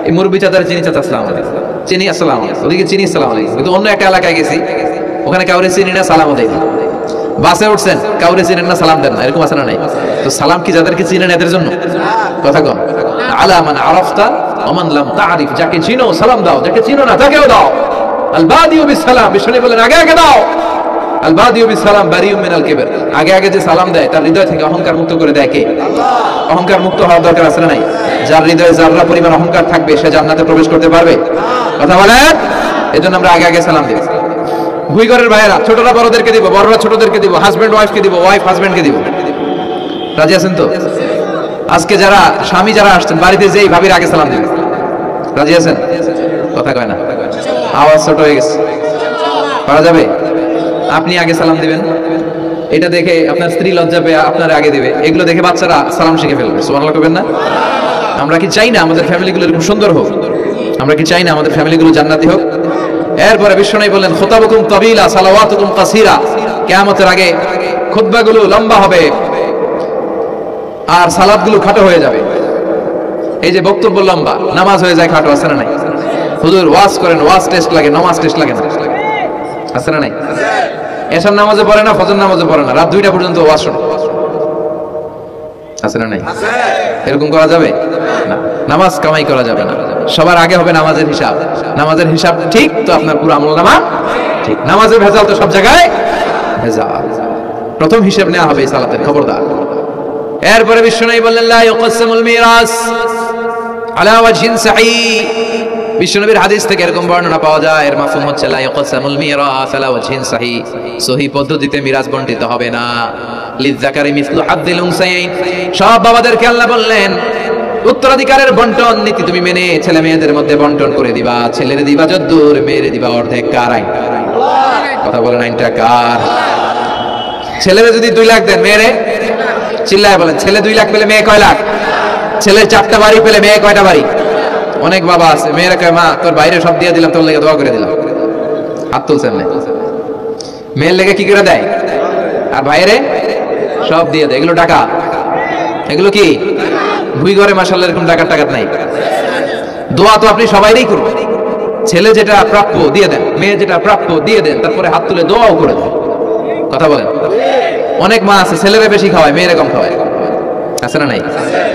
এই মুরব্বি চাচার চিনি চাচা আসসালামু আলাইকুম, চিনি আসসালামু আলাইকুম, ওদিকে চিনি আসসালামু আলাইকুম, কিন্তু অন্য একটা এলাকায় গেছি ওখানে কাউরে চিনি না, সালামও দেয় না। বাসে উঠছেন কাউরে চিনেন না, সালাম দেন না, এরকম আছে না নাই? তো সালাম কি যাদেরকে চিনেন এদের জন্য? কথা কম। আলা মান আরাফতা ওয়া মান লাম তারিফ, যাকে চিনো সালাম দাও, যাকে চিনো না তাকেও দাও। আল বাদিউ বিস সালাম, বিষ্ণু বলেন আগে আগে দাও। আল বাদিউ বিস সালাম বারিউম মিনাল কিবর, আগে আগে যে সালাম দেয় তার হৃদয় থেকে অহংকার মুক্ত করে দেয় কে? আল্লাহ। অহংকার মুক্ত হওয়ার দরকার আছে না নাই? যার হৃদয়ে যাররা পরিমাণ অহংকার থাকবে সে জান্নাতে প্রবেশ করতে পারবে? কথা বলেন। এজন্য আমরা আগে আগে সালাম দিই। ভুইগরের ভাইয়েরা ছোটরা বড়দেরকে দিব, বড়রা ছোটদেরকে দিব, হাজবেন্ড ওয়াইফকে দিব, ওয়াইফ হাজবেন্ডকে দিব। রাজি আছেন তো? আজকে যারা স্বামী যারা আসছেন বাড়িতে যেই ভাবির আগে সালাম দিবেন। রাজি আছেন? কথা কয় না, আওয়াজ ছোট হয়ে গেছে। পারা যাবে? আপনি আগে সালাম দিবেন, এটা দেখে আপনার স্ত্রী লজ্জা পেয়ে আপনার আগে দিবে, এগুলো দেখে বাচ্চারা সালাম শিখে ফেলবে। সুবহানাল্লাহ করবেন না? আমরা কি চাই না আমাদের ফ্যামিলিগুলো এরকম সুন্দর হোক? আমরা কি চাই না আমাদের ফ্যামিলিগুলো জান্নাতি হোক? এরপরে বিশ্বনবী বললেন খুতাবুকুম তাবিলা সালাওয়াতুকুম কাসীরা, কিয়ামতের আগে খুতবাগুলো লম্বা হবে আর সালাতগুলো খাটো হয়ে যাবে। এই যে বক্তব্য লম্বা, নামাজ হয়ে যায় খাটো, আছে না নাই? হুজুর ওয়াজ করেন, ওয়াজ টেস্ট লাগে, নামাজ টেস্ট লাগে না, আছে না নাই? এশার নামাজে পড়ে না, ফজর নামাজে পড়ে না, রাত 2টা পর্যন্ত ওয়াজ শুনে, আছে না নাই? এরকম করা যাবে না। নামাজ কামাই করা যাবে না। সবার আগে হবে নামাজের হিসাব। নামাজের হিসাব ঠিক তো আপনার পুরো আমলনামা ঠিক। নামাজের ভেজাল তো সব জায়গায় ভেজাল। প্রথম হিসাব নেওয়া হবে সালাতের, খবরদার। এরপরে বিশ্বনবী বললেন লা ইউকসামুল মিরাস আলা ওয়াজহিন সাহি। বিশ্বনবীর হাদিস থেকে এরকম বর্ণনা পাওয়া যায়, এর মাফহুম হচ্ছে লা ইউকসামুল মিরাস আলা ওয়াজহিন সাহি, সহি পদ্ধতিতে মিরাজ বণ্টিত হবে না। লিযাকারি মিসলু হাদ্দিল উনসাইন, সব বাবাদেরকে আল্লাহ বললেন উত্তরাধিকারের বন্টন নীতি তুমি মেনে ছেলে মেয়েদের মধ্যে বন্টন করে দিবা। ছেলেরে দিবা যদ্দুর, মেয়েরে দিবা অর্ধেক। কার আইন? কথা বলেন, আইনটা কার? ছেলেরে যদি 2 লাখ দেন, মেয়েরে চিল্লায় বলেন, ছেলে 2 লাখ পেলে মেয়ে কয় লাখ? ছেলে 4টা বাড়ি পেলে মেয়ে কয়টা বাড়ি? অনেক বাবা আছে মেয়েরা কয় মা তোর বাইরে সব দিয়ে দিলাম, তোর লেগে দোয়া করে দিলাম। হাত তুলছেন না? মেয়ের লেগে কি করে দেয় আর বাইরে সব দিয়ে দেয়। এগুলো টাকা, এগুলো কি ভুই ঘরে মাশাআল্লাহ এরকম টাকার টাকাত নাই। দোয়া তো আপনি সবাইরই করবেন। ছেলে যেটা প্রাপ্য দিয়ে দেন, মেয়ে যেটা প্রাপ্য দিয়ে দেন, তারপরে হাত তুলে দোয়াও করে দেন। কথা বলেন। অনেক মা আছে ছেলেরা বেশি খাওয়ায়, মেয়েরা কম খাওয়ায়, আছে না নাই?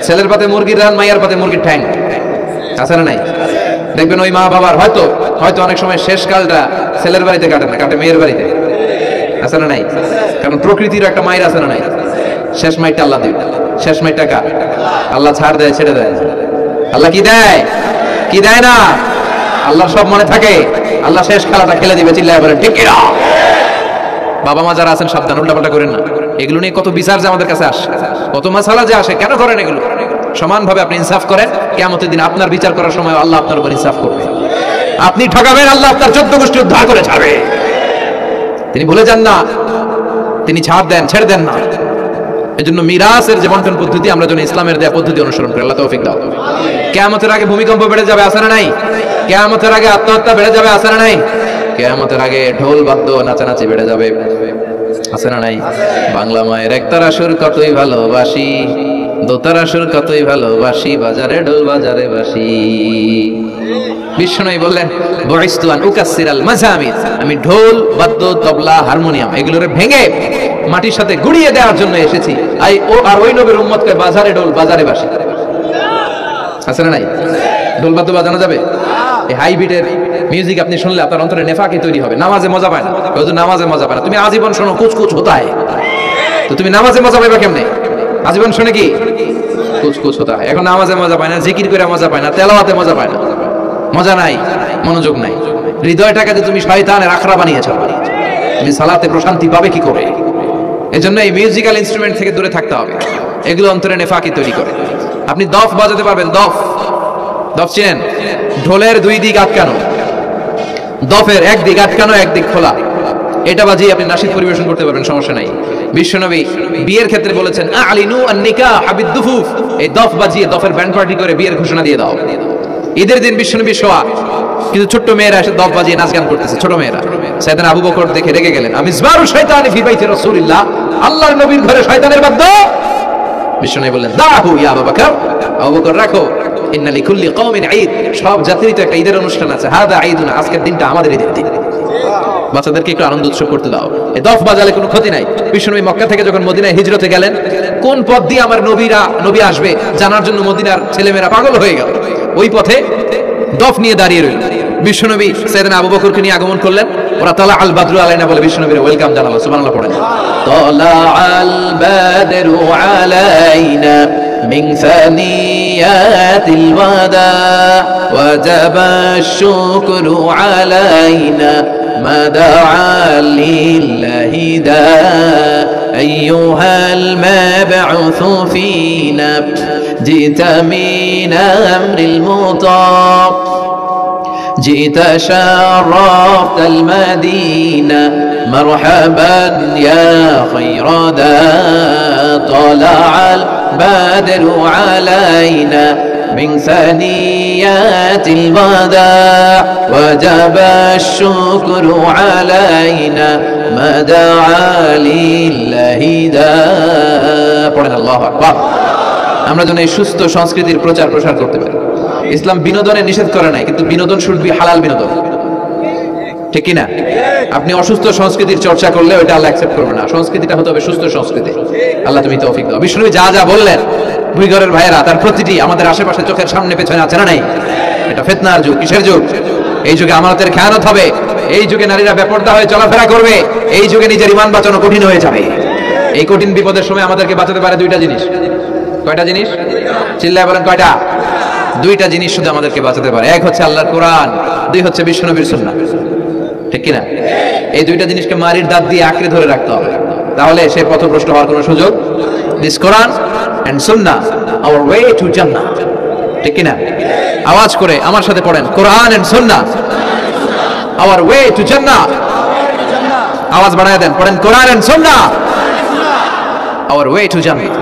ছেলের পাতে মুরগির রান, মাইয়ার পাতে মুরগির ঠ্যাং, আছে না নাই? দেখবেন ওই মা বাবার হয়তো অনেক সময় শেষ কালটা ছেলের বাড়িতে কাটে না, কাটে মেয়ের বাড়িতে, আছে না নাই? কারণ প্রকৃতির একটা মায়ের আছে না নাই? শেষ মাইরটা আল্লাহ দিবে। শেষ মাইরটা কার? আল্লাহ ছাড় দেয়, ছেড়ে দেয়। আল্লাহ কি দেয়? কি দেয় না? আল্লাহ সব মনে থাকে। আল্লাহ শেষ খেলাটা খেলে দিবে। চিল্লায় বলেন ঠিক কিনা? বাবা মা যারা আছেন সাবধান, উল্টাপাল্টা করেন না। এগুলো নিয়ে কত বিচার যে আমাদের কাছে আসে, কত মাসালা যে আসে। কেন করেন এগুলো? সমানভাবে আপনি ইনসাফ করেন, কিয়ামতের দিন আপনার বিচার করার সময় আল্লাহ আপনার উপর ইনসাফ করবে। আপনি ঠকাবেন, আল্লাহ আপনার 14 গোষ্ঠী উদ্ধার করে ছাড়বে। তিনি ভুলে যান না, তিনি ছাড় দেন, ছেড়ে দেন না। এজন্য মিরাসের যে বন্টন পদ্ধতি, আমরা যেন ইসলামের দেয়া পদ্ধতি অনুসরণ করি। আল্লাহ তৌফিক দাও। কিয়ামতের আগে ভূমিকম্প বেড়ে যাবে, আছে না নাই? কিয়ামতের আগে আত্মহত্যা বেড়ে যাবে, আছে না নাই? কিয়ামতের আগে ঢোল বাদ্য নাচানাচি বেড়ে যাবে, আছে না নাই? বাংলা মায়ের একতারা সুর কতই ভালোবাসি, দোতারা সুর কতই ভালোবাসি, বাজারে ঢোল বাজারে বাসি। বিশ্বনবী বললেন বুইসতু আন উকাসসিরাল মাযামির, আমি ঢোল বাদ্য তবলা হারমোনিয়াম এগুলোরে ভেঙে মাটির সাথে গুড়িয়ে দেওয়ার জন্য এসেছি। আর ওই নবীর উম্মতকে বাজারে ঢোল বাজারে বাসি আছে না নাই? ঢোল বাদ্য বাজানো যাবে? এই হাই বিটের মিউজিক আপনি শুনলে আপনার অন্তরে নেফাকি তৈরি হবে। নামাজে মজা পায় না, নামাজে মজা পায় না। তুমি আজীবন শোনো কুচকুচ হতা হয়, তো তুমি নামাজে মজা পাইবা কেমনে? আজীবন শুনে কি কুচকুচ হতা হয়। এখন নামাজে মজা পায় না, জিকির করে মজা পায় না, তেলাওয়াতে মজা পায় না, মজা নাই, মনোযোগ নাই। হৃদয়টাকে যে তুমি শয়তানের আখড়া বানিয়েছো, তুমি সালাতে প্রশান্তি পাবে কি করে? এজন্য এই মিউজিক্যাল ইনস্ট্রুমেন্ট থেকে দূরে থাকতে হবে, এগুলো অন্তরে নেফাকি তৈরি করে। আপনি দফ বাজাতে পারবেন? দফ চিনেন? ঢোলের দুই দিক আটকানো, দফের এক দিক আটকানো এক দিক খোলা, এটা বাজিয়ে আপনি নাশিদ পরিবেশন করতে পারবেন, সমস্যা নাই। বিশ্বনবী বিয়ের ক্ষেত্রে বলেছেন আলিনু আন-নিকাহ বিদ-দুফুফ, এই দফ বাজিয়ে দফের ব্যান্ড পার্টি করে বিয়ের ঘোষণা দিয়ে দাও। ঈদের দিন বিশ্বনবী শোয়া, কিন্তু ছোট্ট মেয়েরা এসে দফ বাজিয়ে নাচ গান করতেছে, ছোট মেয়েরা। সাইয়েদনা আবু বকর দেখে রেগে গেলেন, আমিজবারু শাইতানি ফি বাইতি রাসূলিল্লাহ, আল্লাহর নবীর ঘরে শয়তানের বাদ্য। বিশ্বনবী বললেন দাহু ইয়া আবু বকর, আবু বকর রাখো, ইন্না লিকুল্লি কওমিন ঈদ, সব জাতিরই তো একটা ঈদের অনুষ্ঠান আছে, হাদা ঈদুনা, আজকের দিনটা আমাদের ঈদের দিন। বাচ্চাদেরকে একটু আনন্দ উৎসব করতে দাও। এই দফ বাজালে কোনো ক্ষতি নাই। বিশ্বনবী মক্কা থেকে যখন মদিনায় হিজরতে গেলেন, কোন পথ দিয়ে আমার নবী আসবে জানার জন্য মদিনার ছেলেমেয়েরা পাগল হয়ে গেল। ওই পথে দফ নিয়ে দাঁড়িয়ে রইল। বিশ্বনবী সাইয়েদনা আবু বকরকে নিয়ে আগমন করলেন। ওরা তালা আল বাদরু আলাইনা বলে বিশ্বনবীর ওয়েলকাম জানালো। সুবহানাল্লাহ পড়েন। তালা আল বাদরু আলাইনা মিন সানিয়াতিল ওয়াদা ওয়াজাবা আশ-শুকরু আলাইনা মা দাআ লিল্লাহি দা আইয়ুহাল মাব'উসু ফীনা জিতা মিন আমরিল মুতা جئت شرفت المدينة مرحبا يا خير دا طلع البدر علينا من ثنيات الوداع وجب الشكر علينا ما دعا لله دا পড়েন আল্লাহু আকবার। আমরা যেন এই সুস্থ সংস্কৃতির প্রচার প্রসার করতে পারি। ইসলাম বিনোদনে নিষেধ করে নাই, কিন্তু বিনোদন শুড বি হালাল বিনোদন, ঠিক কি না? আপনি অসুস্থ সংস্কৃতির চর্চা করলে ওটা আল্লাহ অ্যাকসেপ্ট করবে না। সংস্কৃতিটা হতে হবে সুস্থ সংস্কৃতি। আল্লাহ তুমি তৌফিক দাও। বিষ্ণু যা যা বললেন, ভূইঘরের ভাইয়েরা, তার প্রতিটি আমাদের আশেপাশে চোখের সামনে পেছনে আছে না নাই? এটা ফিতনার যুগ। কিসের যুগ? এই যুগে আমানতের খেয়ানত হবে, এই যুগে নারীরা বেপরদা হয়ে চলাফেরা করবে, এই যুগে নিজের ঈমান বাঁচানো কঠিন হয়ে যাবে। এই কঠিন বিপদের সময় আমাদেরকে বাঁচাতে পারে দুইটা জিনিস। কয়টা জিনিস? চিল্লায় বলেন কয়টা? দুইটা জিনিস শুধু আমাদেরকে বাঁচাতে পারে। এক হচ্ছে আল্লাহর কোরআন, দুই হচ্ছে বিশ্বনবীর সুন্নাহ, ঠিক কি না? এই দুইটা জিনিসকে মারির দাঁত দিয়ে আঁকড়ে ধরে রাখতে হবে, তাহলে সে পথভ্রষ্ট হওয়ার কোনো সুযোগ। This Quran and Sunnah hour way to জান্নাহ, ঠিক কি না? আওয়াজ করে আমার সাথে পড়েন, কোরআন and Sunnah hour way to জান্নাহ। আওয়াজ বাড়ায় দেন, পড়েন, কোরআন and Sunnah hour way to জান্নাহ।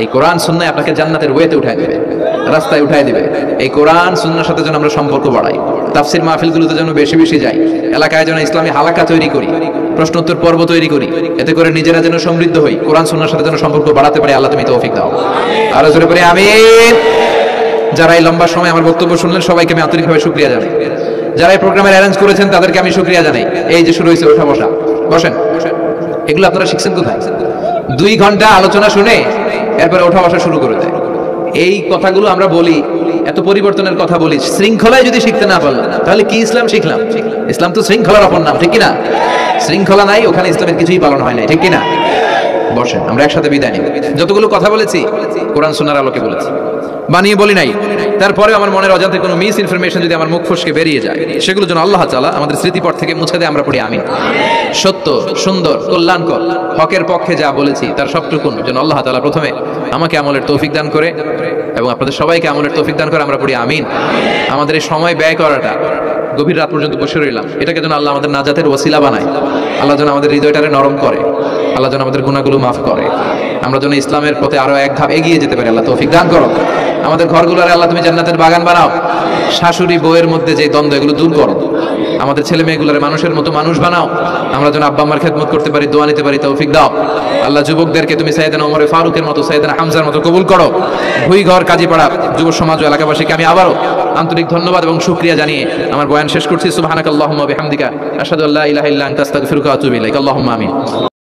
এই কোরআন সুন্নাহ আপনাকে জান্নাতের ওয়েতে উঠায় দিবে, রাস্তায় উঠায় দিবে। এই কোরআন সুন্নাহর সাথে যেন আমরা সম্পর্ক বাড়াই, তাফসীর মাহফিলগুলোতে যেন বেশি বেশি যাই, এলাকায় যেন ইসলামী হালাকা তৈরি করি, প্রশ্ন উত্তর পর্ব তৈরি করি, এতে করে নিজেরা যেন সমৃদ্ধ হই, কোরআন সুন্নাহর সাথে যেন সম্পর্ক বাড়াতে পারি। আল্লাহ তুমি তৌফিক দাও। আরো জোরে পড়ে আমিন। যারা এই লম্বা সময় আমার বক্তব্য শুনলেন সবাইকে আমি আন্তরিকভাবে শুকরিয়া জানাই। যারা এই প্রোগ্রামের অ্যারেঞ্জ করেছেন তাদেরকে আমি শুকরিয়া জানাই। এই যে শুরু হয়েছে ওঠা বসা, বসেন, এগুলো আপনারা শিখছেন কোথায়? 2 ঘন্টা আলোচনা শুনে এরপরে ওঠা বসা শুরু করে দেয়। এই কথাগুলো আমরা বলি, এত পরিবর্তনের কথা বলি, শৃঙ্খলায় যদি শিখতে না পারলাম তাহলে কি ইসলাম শিখলাম? ইসলাম তো শৃঙ্খলার অপর নাম, ঠিক কিনা? শৃঙ্খলা নাই, ওখানে ইসলামের কিছুই পালন হয় নাই, ঠিক কিনা? বসেন, আমরা একসাথে বিদায় নিব। যতগুলো কথা বলেছি কোরআন সুন্নাহর আলোকে বলেছি, বানিয়ে বলি নাই। তারপরে আমার মনের অজান্তে কোনো মিস ইনফরমেশন যদি আমার মুখ ফসকে বেরিয়ে যায়, সেগুলো যেন আল্লাহ তাআলা আমাদের স্মৃতিপট থেকে মুছে দেয়। আমরা পড়ি আমিন। সত্য, সুন্দর, কল্যাণকর, হকের পক্ষে যা বলেছি তার সবটুকু যেন আল্লাহ তাআলা প্রথমে আমাকে আমলের তৌফিক দান করে এবং আপনাদের সবাইকে আমলের তৌফিক দান করে। আমরা পড়ি আমিন। আমাদের এই সময় ব্যয় করাটা, গভীর রাত পর্যন্ত বসে রইলাম, এটাকে যেন আল্লাহ আমাদের নাজাতের ওসিলা বানায়। আল্লাহ যেন আমাদের হৃদয়টারে নরম করে, আল্লাহ যেন আমাদের গুনাহগুলো মাফ করে, আমরা যেন ইসলামের পথে আরো এক ধাপ এগিয়ে যেতে পারি। আল্লাহ তৌফিক দান করো। আমাদের ঘরগুলোরে আল্লাহ তুমি জান্নাতের বাগান বানাও। শাশুড়ি বউয়ের মধ্যে যে দ্বন্দ্ব, এগুলো দূর করো। আমাদের ছেলে মেয়েগুলোরে মানুষের মতো মানুষ বানাও, আমরা যেন আব্বা আম্মার খেদমত করতে পারি, দোয়া নিতে পারি, তৌফিক দাও। আল্লাহ যুবকদেরকে তুমি সাইয়েদনা ওমর ফারুকের মতো, সাইয়েদনা হামজার মতো কবুল করো। ভুই ঘর কাজীপাড়া যুব সমাজ ও এলাকাবাসীকে আমি আবারও আন্তরিক ধন্যবাদ এবং শুকরিয়া জানিয়ে আমার বয়ান শেষ করছি। সুবহানাকাল্লাহুম্মা বিহামদিকা আশহাদু আল্লা ইলাহা ইল্লা আনতা আস্তাগফিরুকা ওয়া আতুবু ইলাইক। আল্লাহুম্মা আমিন।